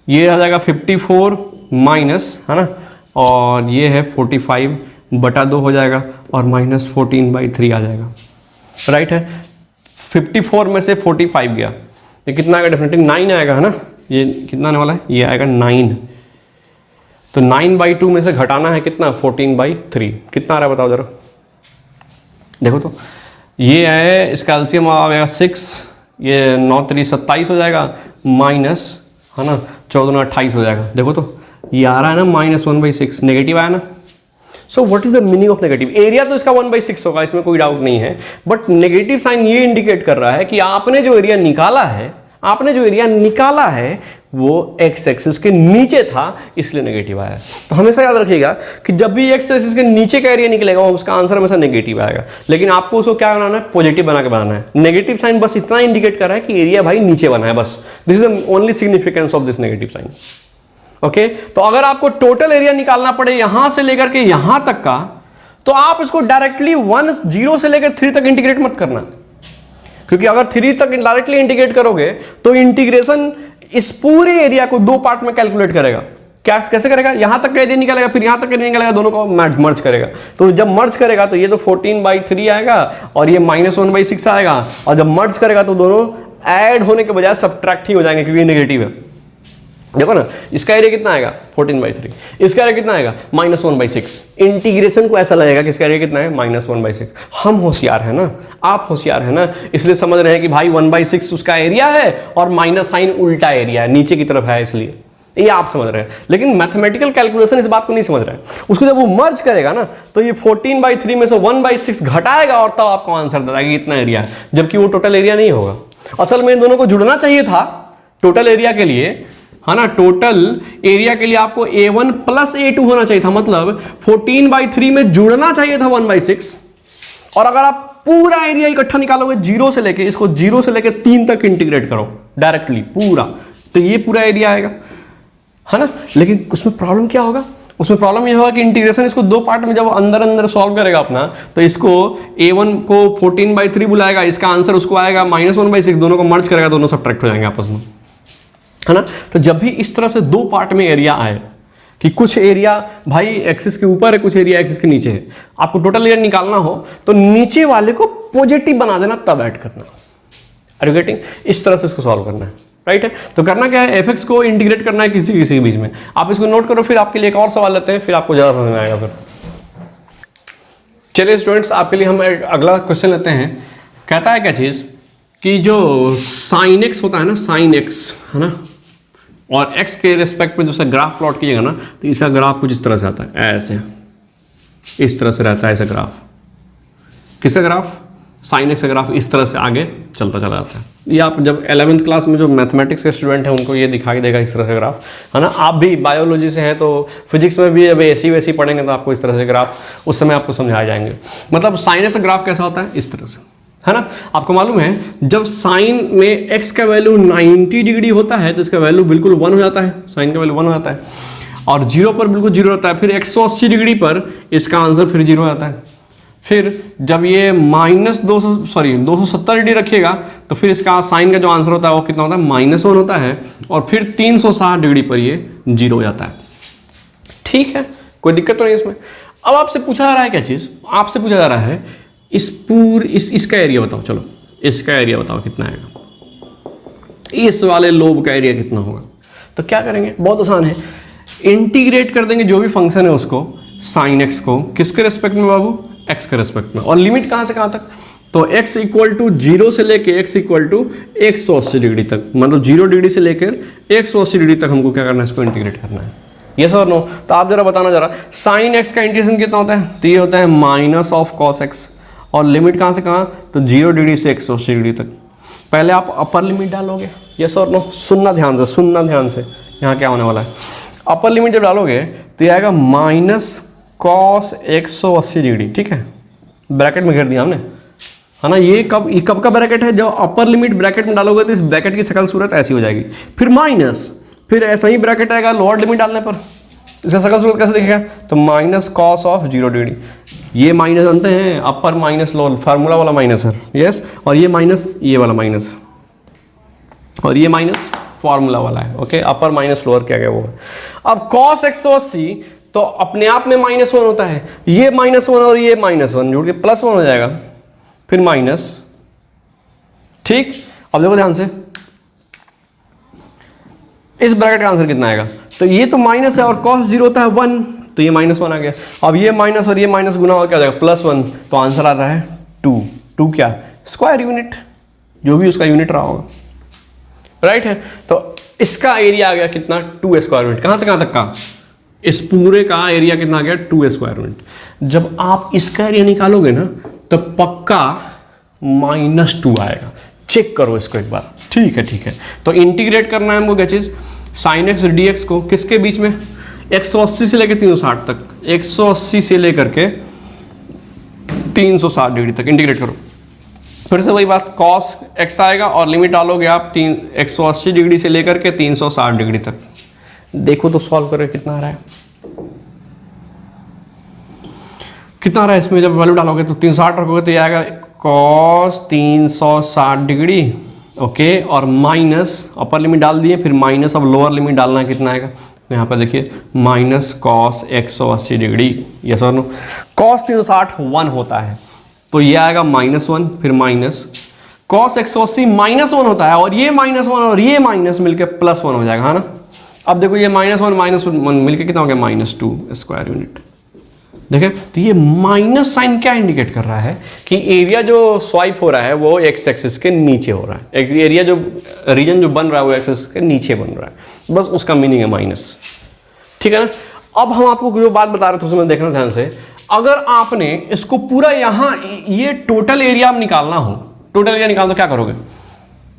ये आ जाएगा 54 माइनस, है ना, और ये है 45/2 हो जाएगा, और माइनस 14/3 आ जाएगा, राइट है। 54 में से 45 गया, ये कितना आएगा, डेफिनेटली 9 आएगा, है ना। ये कितना आने वाला है, ये आएगा 9, तो 9/2 में से घटाना है कितना, 14/3, कितना आ रहा है बताओ जरा, देखो तो, ये है इसका एलसीएम आ गया 6, ये 9 3 27 हो जाएगा, माइनस, है ना, 14 28 हो जाएगा। देखो तो ये आ रहा है ना -1/6, नेगेटिव आया ना। So what is the meaning of negative? Area तो इसका 1/6 होगा, इसमें कोई डाउट नहीं है, बट नेगेटिव साइन ये इंडिकेट कर रहा है कि आपने जो एरिया निकाला है वो एक्स एक्सिस के नीचे था, इसलिए नेगेटिव आया। तो हमेशा याद रखिएगा कि जब भी एक्स एक्सिस के नीचे का एरिया निकलेगा उसका आंसर हमेशा नेगेटिव आएगा, लेकिन आपको उसको क्या बनाना है? पॉजिटिव बना के बनाना है। नेगेटिव साइन बस इतना इंडिकेट कर रहा है कि एरिया भाई नीचे बना है, बस। This is the only significance of this negative sign. Okay, तो अगर आपको टोटल एरिया निकालना पड़े यहां से लेकर के यहां तक का, तो आप इसको डायरेक्टली 0 से लेकर 3 तक इंटीग्रेट मत करना, क्योंकि अगर 3 तक डायरेक्टली इंटीग्रेट करोगे तो इंटीग्रेशन इस पूरे एरिया को 2 पार्ट में कैलकुलेट करेगा। क्या कैसे करेगा? यहां तक का एरिया निकालेगा, फिर यहां तक का एरिया निकालेगा, दोनों को मर्ज करेगा। तो जब मर्ज करेगा तो ये तो 14/3 आएगा और ये -1/6 आएगा, और जब मर्ज करेगा तो दोनों ऐड होने के बजाय सबट्रैक्ट ही हो जाएंगे, क्योंकि ये नेगेटिव है। देखो ना, इसका एरिया कितना आएगा? 14/3, इसका एरिया कितना आएगा? -1/6। इंटीग्रेशन को ऐसा लगेगा कि इसका एरिया कितना है? -1/6। हम होशियार है ना, आप होशियार है ना, इसलिए समझ रहे हैं कि भाई 1/6 उसका एरिया है और माइनस साइन उल्टा एरिया है, नीचे की तरफ है, इसलिए ये आप समझ रहे हैं। लेकिन मैथमेटिकल कैलकुलेशन इस बात को नहीं समझ रहा है। उसको जब वो मर्ज करेगा ना, तो ये 14/3 में से 1/6 घटाएगा और तब आपको आंसर दे देगा कि इतना एरिया है, जबकि वो टोटल एरिया नहीं होगा। असल में इन दोनों को जुड़ना चाहिए था टोटल एरिया के लिए, है ना। टोटल एरिया के लिए आपको A1 + A2 होना चाहिए था, मतलब 14/3 में जुड़ना चाहिए था 1/6। और अगर आप पूरा एरिया इकट्ठा निकालोगे 0 से लेके, इसको 0 से लेके 3 तक इंटीग्रेट करो डायरेक्टली पूरा, तो ये पूरा एरिया आएगा, है ना। लेकिन उसमें प्रॉब्लम क्या होगा? उसमें प्रॉब्लम ये होगा कि इंटीग्रेशन इसको 2 पार्ट में जब अंदर सॉल्व करेगा अपना, तो इसको A1 को 14/3 बुलाएगा, इसका आंसर उसको आएगा -1/6, दोनों को मर्ज करेगा, दोनों सब्ट्रैक्ट हो जाएंगे आपस में, है ना। तो जब भी इस तरह से 2 पार्ट में एरिया आए कि कुछ एरिया भाई एक्सिस के ऊपर है, कुछ एरिया एक्सिस के नीचे है, आपको टोटल एरिया निकालना हो तो नीचे वाले को पॉजिटिव बना देना, तब ऐड करना। Are you getting? इस तरह से इसको सॉल्व करना है, राइट है। तो करना क्या है? fx को इंटीग्रेट करना है किसी के बीच में। आप इसको नोट करो, फिर आपके लिए एक और सवाल लेते हैं, फिर आपको ज्यादा समझ में आएगा। फिर चलिए स्टूडेंट्स, आपके लिए हम अगला क्वेश्चन लेते हैं। कहता है क्या चीज कि जो sin x होता है ना, sin x, है ना, और x के रेस्पेक्ट में जैसे ग्राफ प्लॉट कीजिएगा ना, तो इसका ग्राफ कुछ इस तरह से आता है, ऐसे इस तरह से रहता है ऐसा ग्राफ। किसका ग्राफ? sin x का ग्राफ इस तरह से आगे चलता चला जाता है। ये आप जब 11th क्लास में जो मैथमेटिक्स के स्टूडेंट हैं उनको ये दिखाई देगा इस तरह से ग्राफ, है ना। आप भी बायोलॉजी से हैं तो फिजिक्स में भी जब ऐसी वैसी पढ़ेंगे तो आपको इस तरह से ग्राफ उस समय आपको समझाए जाएंगे। मतलब sin x का ग्राफ कैसा होता है? इस तरह से, है ना। आपको मालूम है जब साइन में x का वैल्यू 90 डिग्री होता है तो इसका वैल्यू बिल्कुल 1 हो जाता है, साइन का वैल्यू 1 हो जाता है, और 0 पर बिल्कुल 0 होता है। फिर 180 डिग्री पर इसका आंसर फिर 0 हो जाता है। फिर जब ये -270 डिग्री रखिएगा तो फिर इसका साइन का जो आंसर होता है वो कितना होता है? -1 होता है, और फिर 360 डिग्री पर ये 0 हो जाता है। ठीक है, कोई दिक्कत तो नहीं इसमें। अब आपसे पूछा जा रहा है क्या चीज़? आपसे पूछा जा रहा है इसका एरिया बताओ। चलो इसका एरिया बताओ कितना आएगा, इस वाले लोब का एरिया कितना होगा। तो क्या करेंगे? बहुत आसान है, इंटीग्रेट कर देंगे जो भी फंक्शन है उसको, sin x को किसके रेस्पेक्ट में बाबू? x के रेस्पेक्ट में। और लिमिट कहाँ से कहाँ तक? तो x = 0 से लेके x = 180 डिग्री तक, मतलब 0 डिग्री से लेकर 180 डिग्री तक हमको क्या करना है? इसको इंटीग्रेट करना है। यस और नो? तो आप जरा बताना जरा, sin x का इंटीग्रेशन कितना होता है? तो ये होता है -cos x, और लिमिट कहाँ से कहाँ? तो 0 डिग्री से 180 डिग्री तक। पहले आप अपर लिमिट डालोगे, यस और नो? सुनना ध्यान से, यहाँ क्या होने वाला है। अपर लिमिट जब डालोगे तो ये आएगा -cos 180 डिग्री, ठीक है, ब्रैकेट में घेर दिया हमने, है ना। ये कब का ब्रैकेट है? जब अपर लिमिट ब्रैकेट में डालोगे तो इस ब्रैकेट की शक्ल सूरत ऐसी हो जाएगी, फिर माइनस, फिर ऐसा ही ब्रैकेट आएगा लोअर लिमिट डालने पर, इसका शक्ल सूरत कैसे दिखेगा? तो -cos of 0 डिग्री। ये माइनस जानते हैं, अपर माइनस लोअर, फार्मूला वाला माइनस है, यस, और ये माइनस, ये वाला माइनस, और ये माइनस फार्मूला वाला है, ओके। अपर माइनस लोअर क्या वो है। अब cos 180 तो अपने आप में -1 होता है, ये -1 और ये -1 जोड़ के +1 हो जाएगा, फिर माइनस, ठीक। अब देखो ध्यान से, इस ब्रैकेट का आंसर कितना आएगा? तो ये तो माइनस है और cos 0 होता है 1, तो ये -1 आ गया। अब ये माइनस और ये माइनस गुना हो क्या हो जाएगा? +1, तो आंसर आ रहा है 2 क्या? स्क्वायर यूनिट, जो भी उसका यूनिट रहा होगा, राइट है। तो इसका एरिया आ गया कितना? 2 स्क्वायर यूनिट। कहाँ से कहाँ तक का? इस पूरे का एरिया कितना आ गया 2 स्क्वायर यूनिट। जब आप इसका एरिया निकालोगे ना तो पक्का -2 आएगा। चेक करो इसको एक बार। ठीक है। तो इंटीग्रेट करना है हमको क्या चीज, साइन एक्स डी एक्स को किसके बीच में, 180 से लेकर 360 तक, 180 से लेकर के 360 डिग्री तक इंटीग्रेट करो। फिर से वही बात, कॉस एक्स आएगा और लिमिट डालोगे आप 180 डिग्री से लेकर के 360 डिग्री तक। देखो तो सॉल्व करो कितना आ रहा है, कितना आ रहा है इसमें। जब वैल्यू डालोगे तो 360 रखोगे तो ये आएगा कॉस 360 डिग्री, ओके, और माइनस अपर लिमिट डाल दिए, फिर माइनस अब लोअर लिमिट डालना है, कितना आएगा यहाँ पर देखिए माइनस कॉस 180 डिग्री। यस और नो, कॉस 360 1 होता है तो ये आएगा -1, फिर माइनस कॉस 180 -1 होता है, और ये -1 और ये माइनस मिलके +1 हो जाएगा, है ना। अब देखो ये -1 मिलके कितना हो गया -2 स्क्वायर यूनिट। देखें तो ये माइनस साइन क्या इंडिकेट कर रहा है कि एरिया जो स्वाइप हो रहा है वो एक्स एक्सिस के नीचे हो रहा है, एरिया जो रीजन जो बन रहा है वो एक्स एक्सिस के नीचे बन रहा है, बस उसका मीनिंग है माइनस। ठीक है ना। अब हम आपको जो बात बता रहे थे उसमें देखना ध्यान से, अगर आपने इसको पूरा यहाँ ये टोटल एरिया निकालना हो, टोटल एरिया निकाल तो क्या करोगे,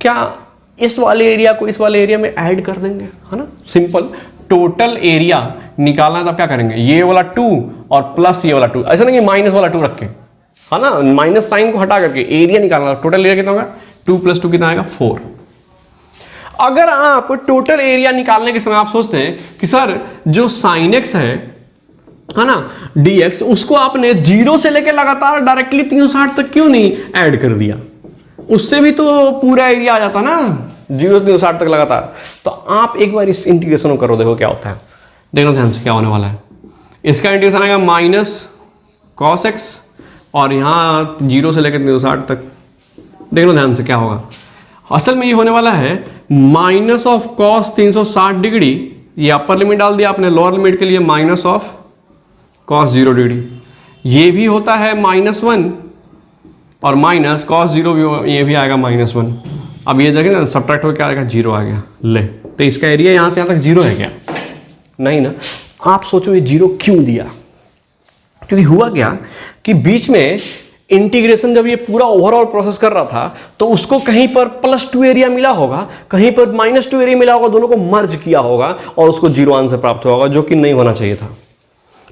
क्या इस वाले एरिया को इस वाले एरिया में ऐड कर देंगे, है ना। सिंपल, टोटल एरिया निकालना है तो आप क्या करेंगे, ये वाला 2 और प्लस ये वाला 2, ऐसा नहीं कि माइनस वाला 2 रख के, है ना, माइनस साइन को हटा करके एरिया निकालना। टोटल एरिया कितना होगा 2 + 2 कितना आएगा 4। अगर आप टोटल एरिया निकालने के समय आप सोचते हैं कि सर जो साइन एक्स है ना dx, उसको आपने 0 से लेकर लगातार डायरेक्टली 360 तक क्यों नहीं ऐड कर दिया, उससे भी तो पूरा एरिया आ जाता ना 0 से 360 तक लगातार। तो आप एक बार इस इंटीग्रेशन को करो, देखो क्या होता है, देखो ध्यान से क्या होने वाला है। इसका इंटीग्रेशन आएगा माइनस कॉस एक्स और यहाँ 0 से लेकर 360 तक, देख लो ध्यान से क्या होगा। असल में ये होने वाला है माइनस ऑफ कॉस 360 डिग्री, ये अपर लिमिट डाल दिया आपने, लोअर लिमिट के लिए माइनस ऑफ कॉस 0 डिग्री, ये भी होता है -1 और माइनस कॉस 0 भी, ये भी आएगा -1। अब ये देखें ना सब्ट्रैक्ट होकर क्या आएगा 0 आ गया। ले तो इसका एरिया यहाँ से यहाँ तक 0 है क्या, नहीं ना। आप सोचो ये 0 क्यों दिया, क्योंकि हुआ क्या कि बीच में इंटीग्रेशन जब ये पूरा ओवरऑल प्रोसेस कर रहा था तो उसको कहीं पर +2 एरिया मिला होगा, कहीं पर -2 एरिया मिला होगा, दोनों को मर्ज किया होगा और उसको 0 आंसर प्राप्त होगा, जो कि नहीं होना चाहिए था।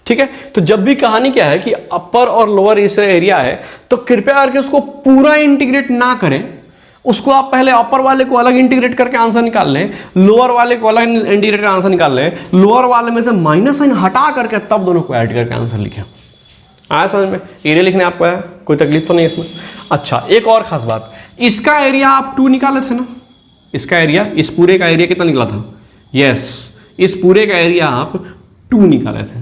ठीक है, तो जब भी कहानी क्या है कि अपर और लोअर इस एरिया है तो कृपया करके उसको पूरा इंटीग्रेट ना करें, उसको आप पहले अपर वाले को अलग इंटीग्रेट करके आंसर निकाल लें, लोअर वाले को अलग इंटीग्रेट करके आंसर निकाल लें, लोअर वाले में से माइनस साइन हटा करके तब दोनों को ऐड करके आंसर लिखें। आया समझ में, एरिया लिखने आपको आया, कोई तकलीफ तो नहीं इसमें। अच्छा एक और खास बात, इसका एरिया आप 2 निकाले थे ना, इसका एरिया, इस पूरे का एरिया कितना निकला था, यस इस पूरे का एरिया आप 2 निकाले थे।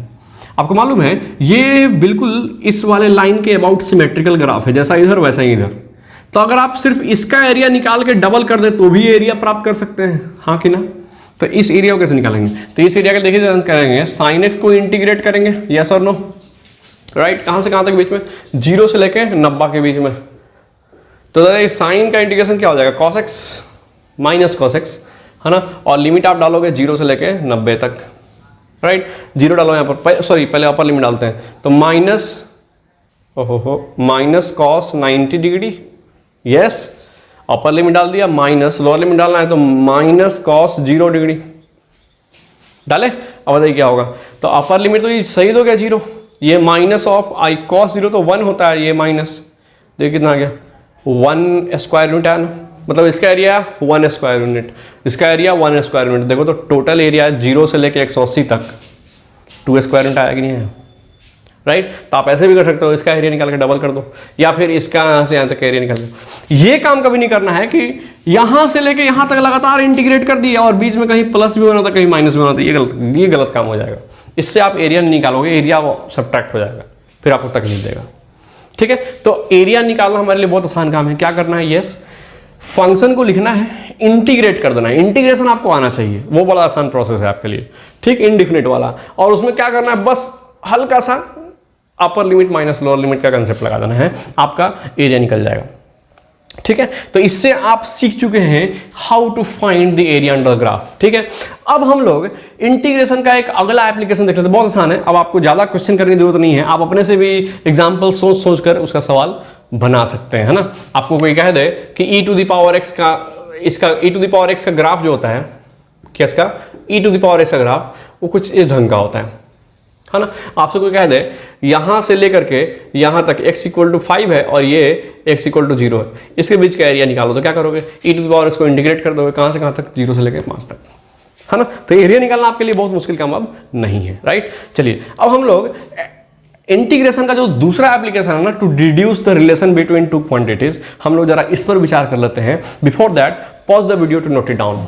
आपको मालूम है ये बिल्कुल इस वाले लाइन के अबाउट सिमेट्रिकल ग्राफ है, जैसा इधर वैसा ही इधर। तो अगर आप सिर्फ इसका एरिया निकाल के डबल कर दे तो भी एरिया प्राप्त कर सकते हैं, हाँ कि ना। तो इस एरिया को कैसे निकालेंगे, तो इस एरिया का देखिए करेंगे, साइन एक्स को इंटीग्रेट करेंगे, यस और नो, राइट। कहाँ से कहाँ तक बीच में, 0 से लेके 90 के बीच में। तो दादा साइन का इंटीग्रेशन क्या हो जाएगा, cos x minus cos x, है ना, और लिमिट आप डालोगे 0 से लेके 90 तक, राइट। 0 डालो यहाँ पर, सॉरी पहले अपर लिमिट डालते हैं, तो minus cos 90 degree, yes upper limit डाल दिया, माइनस लोअर लिमिट डालना है तो माइनस कॉस 0 डिग्री डाले। अब बताइए क्या होगा, तो अपर लिमिट तो ये सही तो क्या 0, ये माइनस ऑफ आई कॉस 0 तो 1 होता है, ये माइनस देखिए कितना आ गया 1 स्क्वायर यूनिट है ना, मतलब इसका एरिया 1 स्क्वायर यूनिट, इसका एरिया 1 स्क्वायर यूनिट। देखो तो टोटल एरिया 0 से लेके 180 तक 2 स्क्वायर यूनिट आया कि नहीं है, राइट। तो आप ऐसे भी कर सकते हो, इसका एरिया निकाल के डबल कर दो, या फिर इसका यहाँ से यहाँ तक एरिया निकाल दो। ये काम कभी नहीं करना है कि यहाँ से लेके यहाँ तक लगातार इंटीग्रेट कर दिया और बीच में कहीं प्लस भी होना था कहीं माइनस भी होना था, ये गलत काम हो जाएगा। इससे आप एरिया नहीं निकालोगे, एरिया सब्ट्रैक्ट हो जाएगा, फिर आपको तकलीफ देगा। ठीक है, तो एरिया निकालना हमारे लिए बहुत आसान काम है। क्या करना है, यस फंक्शन को लिखना है, इंटीग्रेट कर देना है, इंटीग्रेशन आपको आना चाहिए, वो बड़ा आसान प्रोसेस है आपके लिए, ठीक, इनडिफिनिट वाला। और उसमें क्या करना है, बस हल्का सा अपर लिमिट माइनस लोअर लिमिट का कंसेप्ट लगा देना है, आपका एरिया निकल जाएगा। ठीक है, तो इससे आप सीख चुके हैं how to find the area under graph. ठीक है, अब हम लोग इंटीग्रेशन का एक अगला एप्लीकेशन देख लेते हैं। बहुत आसान है, अब आपको ज्यादा क्वेश्चन करने की जरूरत नहीं है, आप अपने से भी एग्जाम्पल सोच सोच कर उसका सवाल बना सकते हैं, है ना। आपको कोई कह दे कि e to the power x का, इसका e to the power x का ग्राफ जो होता है, क्या इसका e to the power x का ग्राफ वो कुछ इस ढंग का होता है ना। आपसे कोई कह दे यहां से लेकर के यहां तक x इक्वल टू 5 है और ये x इक्वल टू 0 है, इसके बीच का एरिया निकालो, तो क्या करोगे, e टू द पावर इसको इंटीग्रेट कर दोगे, कहां से कहां तक, 0 से लेकर 5 तक, है ना। तो एरिया निकालना आपके लिए बहुत मुश्किल काम अब नहीं है, राइट। चलिए अब हम लोग इंटीग्रेशन का जो दूसरा एप्लीकेशन है ना, to deduce the relation between two quantities, हम लोग जरा इस पर विचार कर लेते हैं। Before that pause the video to note it down.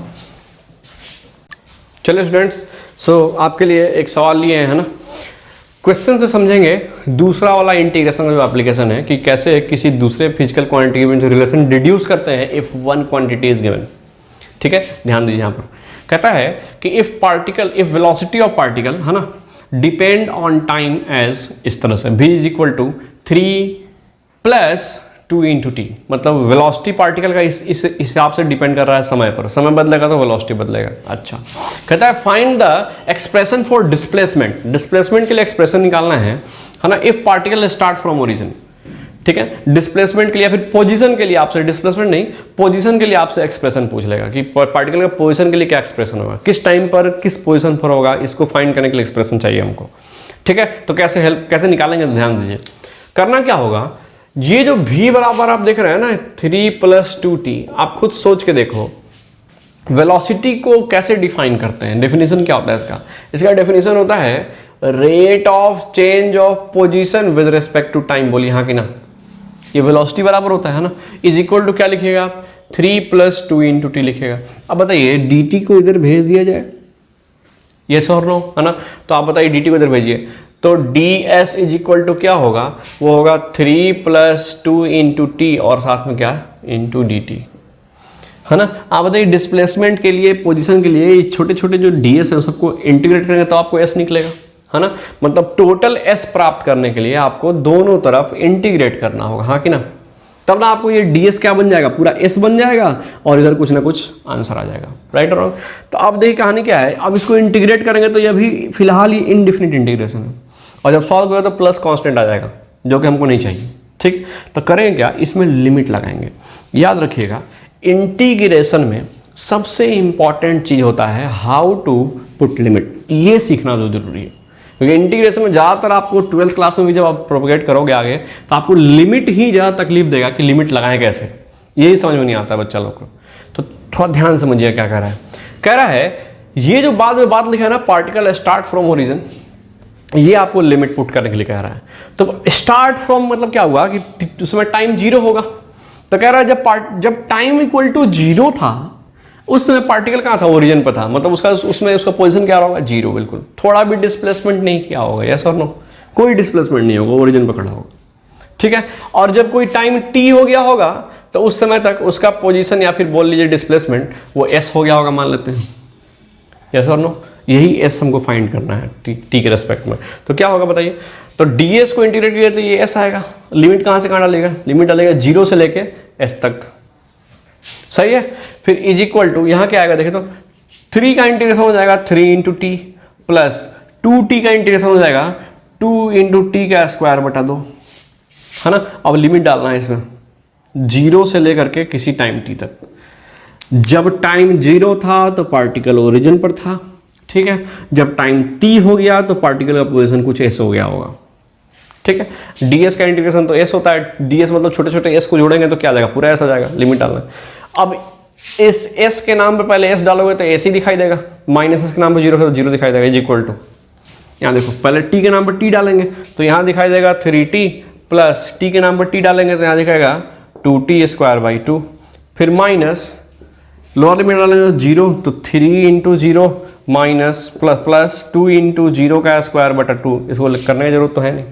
चलिए स्टूडेंट्स, सो आपके लिए एक सवाल लिए हैं, है ना। क्वेश्चन से समझेंगे दूसरा वाला इंटीग्रेशन का जो एप्लीकेशन है कि कैसे किसी दूसरे फिजिकल क्वांटिटी के बीच रिलेशन डिड्यूस करते हैं if one quantity is given. ठीक है, ध्यान दीजिए, यहाँ पर कहता है कि इफ वेलोसिटी ऑफ पार्टिकल, है ना, डिपेंड ऑन टाइम एज, इस तरह से v is equal to 3 plus 2 into T, मतलब वेलोसिटी पार्टिकल का इस हिसाब से डिपेंड कर रहा है समय पर, समय बदलेगा तो वेलोसिटी बदलेगा। अच्छा, कहता है find the expression for displacement, displacement के लिए एक्सप्रेशन निकालना है ना, if particle start from origin. ठीक है, डिस्प्लेसमेंट के लिए, फिर पोजीशन के लिए आपसे, डिस्प्लेसमेंट नहीं, पोजीशन के लिए आपसे एक्सप्रेशन पूछ लेगा कि पार्टिकल का पोजीशन के लिए क्या एक्सप्रेशन होगा, किस टाइम पर किस पोजीशन पर होगा, इसको फाइंड करने के लिए एक्सप्रेशन चाहिए हमको। ठीक है, तो कैसे निकालेंगे, ध्यान दीजिए। करना क्या होगा, ये जो v बराबर आप देख रहे हैं ना 3 प्लस 2t, आप खुद सोच के देखो वेलोसिटी को कैसे डिफाइन करते हैं, डेफिनेशन क्या होता है इसका। इसका डेफिनेशन होता है rate of change of position with respect to time. बोलिए हाँ कि ना, ये वेलोसिटी बराबर होता है ना, इज इक्वल टू क्या लिखिएगा आप, 3 प्लस 2 इंटू टी लिखिएगा। अब बताइए dt को इधर भेज दिया जाए, यस और नो, है ना। तो आप बताइए dt को इधर भेजिए, तो ds इज इक्वल टू क्या होगा, वो होगा 3 प्लस 2 इंटू टी और साथ में क्या इंटू डी टी, है ना। आप बताइए डिस्प्लेसमेंट के लिए, पोजीशन के लिए छोटे छोटे जो ds है सबको इंटीग्रेट करेंगे तो आपको s निकलेगा, है ना। मतलब टोटल s प्राप्त करने के लिए आपको दोनों तरफ इंटीग्रेट करना होगा, हाँ कि ना, तब ना आपको ये ds क्या बन जाएगा, पूरा s बन जाएगा और इधर कुछ ना कुछ आंसर आ जाएगा, राइट और रॉन्ग। तो अब देखिए कहानी क्या है, अब इसको इंटीग्रेट करेंगे तो ये अभी फिलहाल ये इनडिफिनिट इंटीग्रेशन है, और जब सॉल्व करें तो प्लस कांस्टेंट आ जाएगा जो कि हमको नहीं चाहिए। ठीक, तो करेंगे क्या, इसमें लिमिट लगाएंगे। याद रखिएगा इंटीग्रेशन में सबसे इंपॉर्टेंट चीज होता है हाउ टू पुट लिमिट, ये सीखना जो जरूरी है, क्योंकि इंटीग्रेशन में ज़्यादातर आपको 12th क्लास में भी जब आप प्रोपोगेट करोगे आगे तो आपको लिमिट ही ज़्यादा तकलीफ देगा कि लिमिट लगाएं कैसे, यही समझ में नहीं आता बच्चा लोग को। तो थोड़ा ध्यान समझिए क्या कह रहा है। कह रहा है ये जो बाद में बात लिखा है ना, पार्टिकल स्टार्ट फ्रॉम ओरिजिन, ये आपको लिमिट पुट करने के लिए कह रहा है। तो स्टार्ट फ्रॉम मतलब क्या हुआ कि उसमें टाइम 0 होगा, तो कह रहा है जब टाइम इक्वल टू 0 था उस समय पार्टिकल कहाँ था, ओरिजिन पर था, मतलब उसका पोजीशन क्या होगा, 0, बिल्कुल, थोड़ा भी डिस्प्लेसमेंट नहीं किया होगा, यस और नो, कोई डिस्प्लेसमेंट नहीं होगा, ओरिजिन पर खड़ा होगा। ठीक है, और जब कोई टाइम t हो गया होगा तो उस समय तक उसका पोजीशन या फिर बोल लीजिए डिस्प्लेसमेंट वो s हो गया होगा, मान लेते हैं, यस और नो। यही s हमको फाइंड करना है t के रेस्पेक्ट में। तो क्या होगा बताइए, तो ds को इंटीग्रेट किया तो ये s आएगा, लिमिट कहाँ से कहाँ डालेगा, लिमिट डालेगा 0 से लेके s तक, सही है। फिर इज इक्वल टू यहाँ क्या आएगा, देखे तो 3 का इंटीग्रेशन हो जाएगा 3 इंटू टी प्लस 2t का इंटीग्रेशन हो जाएगा 2 इंटू टी का स्क्वायर बटा 2, है ना। अब लिमिट डालना है इसमें 0 से लेकर के किसी टाइम t तक। जब टाइम 0 था तो पार्टिकल ओरिजिन पर था, ठीक है। जब टाइम t हो गया तो पार्टिकल का पोजीशन कुछ s हो गया होगा, ठीक है। ds का इंटीग्रेशन तो s होता है, ds मतलब छोटे छोटे s को जोड़ेंगे तो क्या आ जाएगा, पूरा s आ जाएगा, लिमिट डालना है। अब इस s के नाम पे पहले s डालोगे तो s ही दिखाई देगा, माइनस s के नाम पे 0 है तो 0 दिखाई देगा, इज इक्वल टू, यहाँ देखो पहले t के नाम पर t डालेंगे तो यहाँ दिखाई देगा 3t प्लस t के नाम पर t डालेंगे तो यहाँ दिखाएगा 2t स्क्वायर बाई 2, फिर माइनस लोअर लिमिट डालेंगे तो 0, तो 3 इंटू 0 माइनस प्लस 2 इंटू 0 का स्क्वायर बटा 2, इसको करने की जरूरत तो है नहीं।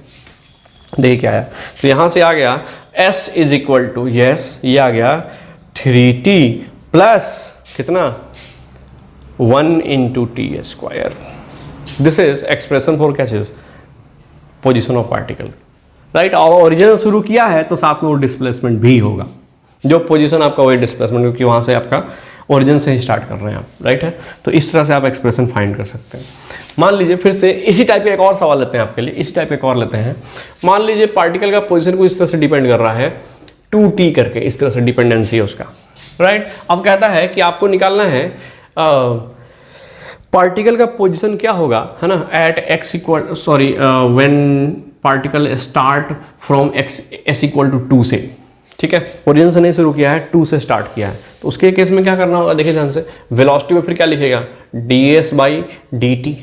देखिए क्या आया, तो यहाँ से आ गया s is equal to, yes ये आ गया 3t प्लस कितना 1 into T square. This is expression for क्या चीज, पोजिशन ऑफ पार्टिकल, राइट। और ओरिजिन शुरू किया है तो साथ में वो डिस्प्लेसमेंट भी होगा, जो पोजीशन आपका वही डिस्प्लेसमेंट, क्योंकि वहाँ से आपका ओरिजिन से ही स्टार्ट कर रहे हैं आप, राइट है। तो इस तरह से आप एक्सप्रेशन फाइंड कर सकते हैं। मान लीजिए फिर से इसी टाइप का एक और सवाल लेते हैं आपके लिए, इसी टाइप का एक और लेते हैं। मान लीजिए पार्टिकल का पोजीशन को इस तरह से डिपेंड कर रहा है 2t करके, इस तरह से डिपेंडेंसी है उसका, राइट। अब कहता है कि आपको निकालना है पार्टिकल का पोजीशन क्या होगा, है ना, at X equal when particle start from X S equal to 2 से, ठीक है। ओरिजिन से नहीं शुरू किया है, 2 से स्टार्ट किया है। तो उसके केस में क्या करना होगा, देखिए ध्यान से, वेलोसिटी में फिर क्या लिखेगा, ds/dt,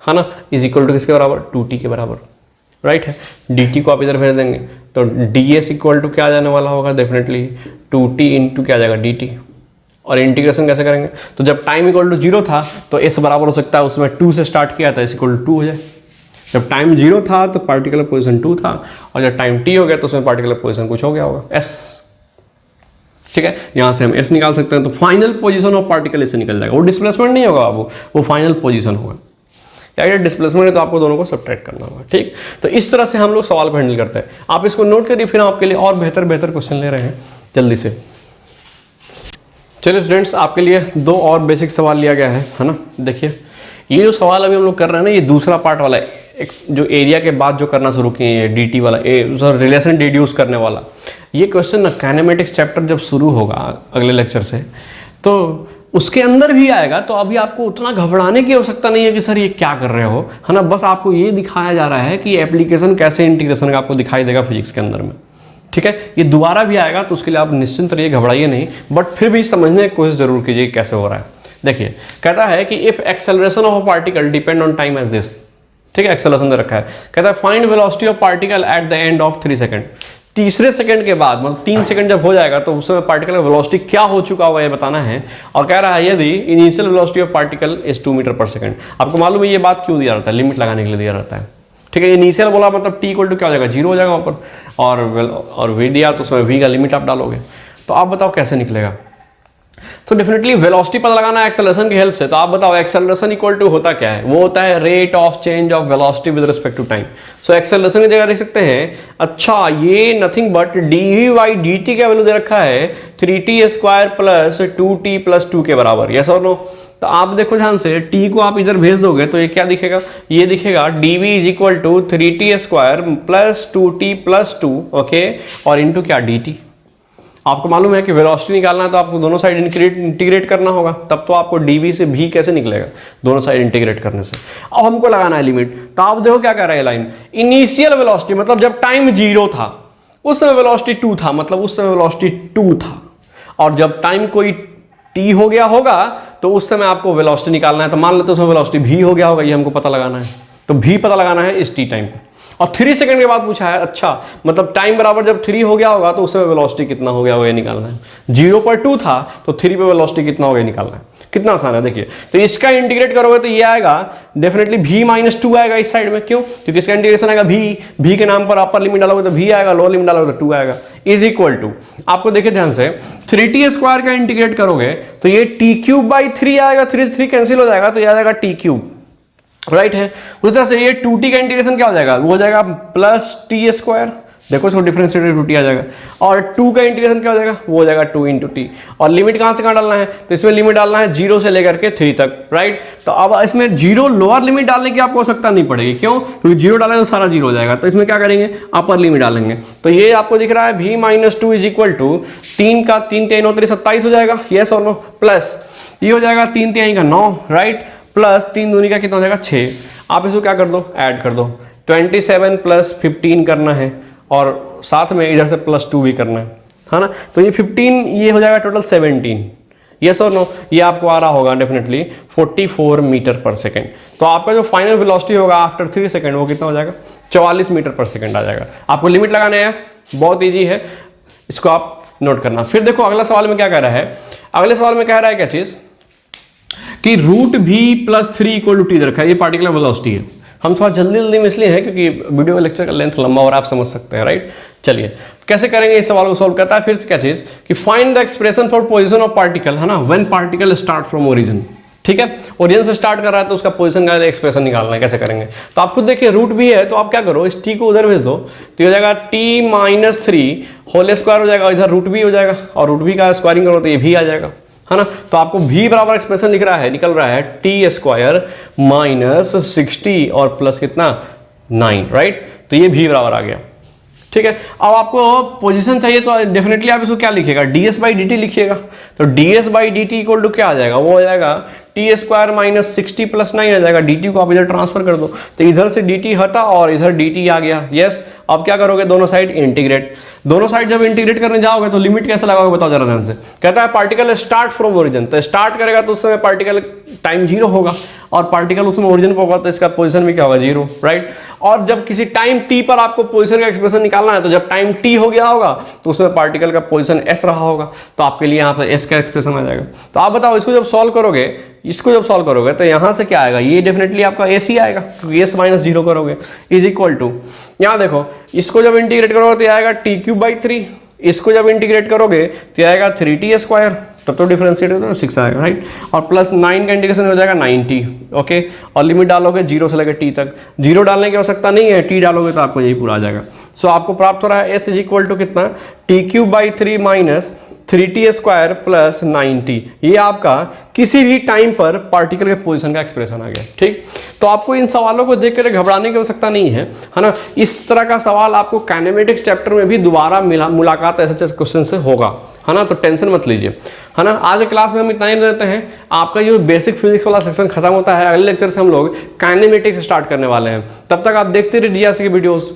है ना, इज इक्वल टू किसके बराबर, 2t के बराबर, राइट है। dt को आप इधर भेज देंगे तो ds इक्वल टू क्या आ जाने वाला होगा, डेफिनेटली 2t इंटू क्या आ जाएगा, dt। और इंटीग्रेशन कैसे करेंगे, तो जब टाइम इक्वल टू 0 था तो s बराबर हो सकता है, उसमें 2 से स्टार्ट किया था, s इक्वल टू 2 हो जाए। जब टाइम 0 था तो पार्टिकुलर पोजीशन 2 था, और जब टाइम t हो गया तो उसमें पार्टिकुलर पोजीशन कुछ हो गया होगा, s, ठीक है। यहाँ से हम s निकाल सकते हैं। तो फाइनल पोजीशन ऑफ पार्टिकल इससे निकल जाएगा, वो डिस्प्लेसमेंट नहीं होगा बाबू, वो फाइनल पोजीशन होगा। अगर डिस्प्लेसमेंट है तो आपको दोनों को सब्ट्रैक्ट करना होगा, ठीक। तो इस तरह से हम लोग सवाल को हैंडल करते हैं। आप इसको नोट करिए, फिर आपके लिए और बेहतर क्वेश्चन ले रहे हैं जल्दी से। चलिए स्टूडेंट्स, आपके लिए 2 और बेसिक सवाल लिया गया है ना। देखिए ये जो सवाल अभी हम लोग कर रहे हैं ना, ये दूसरा पार्ट वाला है, जो एरिया के बाद जो करना शुरू किए हैं, dt वाला, रिलेशन डिड्यूस करने वाला। ये क्वेश्चन ना काइनेमेटिक्स चैप्टर जब शुरू होगा अगले लेक्चर से, तो उसके अंदर भी आएगा। तो अभी आपको उतना घबराने की आवश्यकता नहीं है कि सर ये क्या कर रहे हो, है ना। बस आपको ये दिखाया जा रहा है कि एप्लीकेशन कैसे इंटीग्रेशन का आपको दिखाई देगा फिजिक्स के अंदर में, ठीक है। ये दोबारा भी आएगा तो उसके लिए आप निश्चिंत रहिए, घबराइए नहीं, बट फिर भी समझने की कोशिश जरूर कीजिए कैसे हो रहा है। देखिए कहता है कि if acceleration of a particle depend on time as this, ठीक है, एक्सेलरेशन दे रखा है। कहता है find velocity of particle at the end of 3 second. तीसरे सेकंड के बाद, मतलब 3 सेकंड जब हो जाएगा तो उस समय पार्टिकल का वेलोसिटी क्या हो चुका होगा ये बताना है। और कह रहा है यदि initial velocity of particle is 2 metre per second. आपको मालूम है ये बात क्यों दिया रहता है, लिमिट लगाने के लिए दिया रहता है, ठीक है। इनिशियल बोला मतलब t इक्वल टू क्या हो जाएगा, 0 हो जाएगा वहाँ पर, और v दिया तो उसमें v का लिमिट आप डालोगे। तो आप बताओ कैसे निकलेगा। तो डेफिनेटली वेलोसिटी पता लगाना है एक्सेलरेशन की हेल्प से। तो आप बताओ एक्सेलरेशन इक्वल टू होता क्या है, वो होता है rate of change of velocity with respect to time. So acceleration की जगह देख सकते हैं, अच्छा ये नथिंग बट dv/dt का वैल्यू दे रखा है 3t² प्लस 2t प्लस 2 के बराबर, यस और नो। तो आप देखो ध्यान से, t को आप इधर भेज दोगे तो ये क्या दिखेगा, ये दिखेगा dv is equal to 3t² plus 2t plus 2, okay, और इंटू क्या dt। आपको मालूम है कि वेलोसिटी निकालना है तो आपको दोनों साइड इंटीग्रेट करना होगा, तब तो आपको dv से v कैसे निकलेगा, दोनों साइड इंटीग्रेट करने से। अब हमको लगाना है लिमिट। तो आप देखो क्या कह रहा है लाइन, इनिशियल वेलोसिटी मतलब जब टाइम 0 था उस समय वेलोसिटी 2 था, मतलब उस समय वेलोसिटी 2 था, और जब टाइम कोई t हो गया होगा तो उस समय आपको वेलोसिटी निकालना है। तो मान लेते हैं उसमें वेलोसिटी v हो गया होगा, ये हमको पता लगाना है। तो v पता लगाना है इस t टाइम पे। और 3 सेकंड के बाद पूछा है, अच्छा मतलब टाइम बराबर जब 3 हो गया होगा तो उस समय वेलोसिटी कितना हो गया होगा ये निकालना है। 0 पर 2 था तो 3 पे वेलोसिटी कितना होगा ये निकालना है। कितना आसान है देखिए। तो इसका इंटीग्रेट करोगे तो ये आएगा डेफिनेटली v-2 आएगा इस साइड में। क्यों, क्योंकि इसका इंटीग्रेशन आएगा v के नाम पर अपर लिमिट डालोगे तो v आएगा, लोअर लिमिट डालोगे तो 2 आएगा, इज इक्वल टू, आपको देखिए ध्यान से, 3t² का इंटीग्रेट करोगे तो ये t³ आएगा, 3 कैंसिल हो जाएगा तो ये आ जाएगा t³, राइट है। उसी तरह से ये 2t का इंटीग्रेशन क्या हो जाएगा, वो हो जाएगा प्लस t², देखो इसको डिफरेंशिएट 2t आ जाएगा, और 2 का इंटीग्रेशन क्या हो जाएगा, वो हो जाएगा 2 × t। और लिमिट कहाँ से कहाँ डालना है, तो इसमें लिमिट डालना है 0 से लेकर के 3 तक, राइट। तो अब इसमें 0 लोअर लिमिट डालने की आपको आवश्यकता नहीं पड़ेगी, क्यों, क्योंकि 0 डालेंगे तो सारा 0 हो जाएगा। तो इसमें क्या करेंगे, अपर लिमिट डालेंगे। तो ये आपको दिख रहा है v-2 इज इक्वल टू 3 का 3 × 3 = 27 हो जाएगा, यस और नो, प्लस ये हो जाएगा 3 × 3 = 9, राइट, प्लस 3 दूनी का कितना हो जाएगा 6। आप इसको क्या कर दो, ऐड कर दो, 27 प्लस 15 करना है, और साथ में इधर से प्लस 2 भी करना है ना। तो ये 15, ये हो जाएगा टोटल 17, यस और नो। ये आपको आ रहा होगा डेफिनेटली 44 मीटर पर सेकेंड। तो आपका जो फाइनल वेलोसिटी होगा आफ्टर 3 सेकेंड वो कितना हो जाएगा, 44 मीटर पर सेकेंड आ जाएगा। आपको लिमिट लगाने हैं, बहुत ईजी है, इसको आप नोट करना। फिर देखो अगला सवाल में क्या कह रहा है, अगले सवाल में कह रहा है क्या चीज कि √v+3 = t रखा है, ये पार्टिकुलर वेलोसिटी है। हम थोड़ा जल्दी में इसलिए है क्योंकि वीडियो लेक्चर का लेंथ लंबा और आप समझ सकते हैं, राइट। चलिए कैसे करेंगे इस सवाल को सॉल्व करता है। फिर क्या चीज कि find the expression for position of particle, है ना, when particle start from origin. ठीक है, ओरिजिन से स्टार्ट कर रहा है तो उसका पोजीशन का एक्सप्रेशन निकालना है, कैसे करेंगे? तो आप खुद देखिए रूट भी है तो आप क्या करो, इस टी को उधर भेज दो तो हो जाएगा t माइनस 3 होल स्क्वायर हो जाएगा, इधर रूट भी हो जाएगा और रूट भी का स्क्वायरिंग करो तो ये भी आ जाएगा, है ना। तो आपको v बराबर एक्सप्रेशन लिख रहा है, निकल रहा है टी स्क्वायर माइनस 60 और प्लस कितना 9, राइट। तो ये v बराबर आ गया, ठीक है। अब आपको पोजीशन चाहिए तो डेफिनेटली आप इसको क्या लिखिएगा, ds बाई डी टी लिखिएगा। तो ds by D T equal to क्या आ जाएगा, वो हो जाएगा टी स्क्वायर माइनस 60 प्लस 9 आ जाएगा। dt को आप इधर ट्रांसफर कर दो तो इधर से dt हटा और इधर dt आ गया। यस, अब क्या करोगे, दोनों साइड इंटीग्रेट। दोनों साइड जब इंटीग्रेट करने जाओगे तो लिमिट कैसे लगाओगे बताओ जरा ध्यान से। कहता है पार्टिकल स्टार्ट फ्रॉम ओरिजिन, तो स्टार्ट करेगा तो उस समय पार्टिकल टाइम 0 होगा और पार्टिकल उसमें ओरिजिन पर होगा तो इसका पोजीशन भी क्या होगा 0, राइट। और जब किसी टाइम t पर आपको पोजीशन का एक्सप्रेशन निकालना है तो जब टाइम t हो गया होगा तो उसमें पार्टिकल का पोजीशन s रहा होगा, तो आपके लिए यहाँ पर s का एक्सप्रेशन आ जाएगा। तो आप बताओ इसको जब सॉल्व करोगे तो यहाँ से क्या आएगा, ये डेफिनेटली आपका s ही आएगा क्योंकि s माइनस 0 करोगे इज इक्वल टू, यहाँ देखो इसको जब इंटीग्रेट करोगे तो आएगा टी क्यूब बाई 3, इसको जब इंटीग्रेट करोगे तो आएगा 3t स्क्वायर, तब तो डिफरेंशिएट हो तो 6 आएगा, राइट। और प्लस 9 का इंटीग्रेशन हो जाएगा 90, ओके। और लिमिट डालोगे 0 से लेकर t तक, 0 डालने की आवश्यकता नहीं है, t डालोगे तो आपको यही पूरा आ जाएगा। सो आपको प्राप्त हो रहा है s इज इक्वल टू कितना, T cube by 3 minus 3t square plus 9t। ये आपका किसी भी टाइम पर पार्टिकल के पोजीशन का एक्सप्रेशन आ गया, ठीक। तो आपको इन सवालों को देख कर घबराने की आवश्यकता नहीं है ना। इस तरह का सवाल आपको काइनेमेटिक्स चैप्टर में भी दोबारा मुलाकात ऐसे क्वेश्चन से होगा, है ना। तो टेंशन मत लीजिए, है ना। आज क्लास में हम इतना ही रहते हैं। आपका जो बेसिक फिजिक्स वाला सेक्शन खत्म होता है, अगले लेक्चर से हम लोग काइनेमेटिक्स स्टार्ट करने वाले हैं। तब तक आप देखते रहिए DRC की वीडियोस।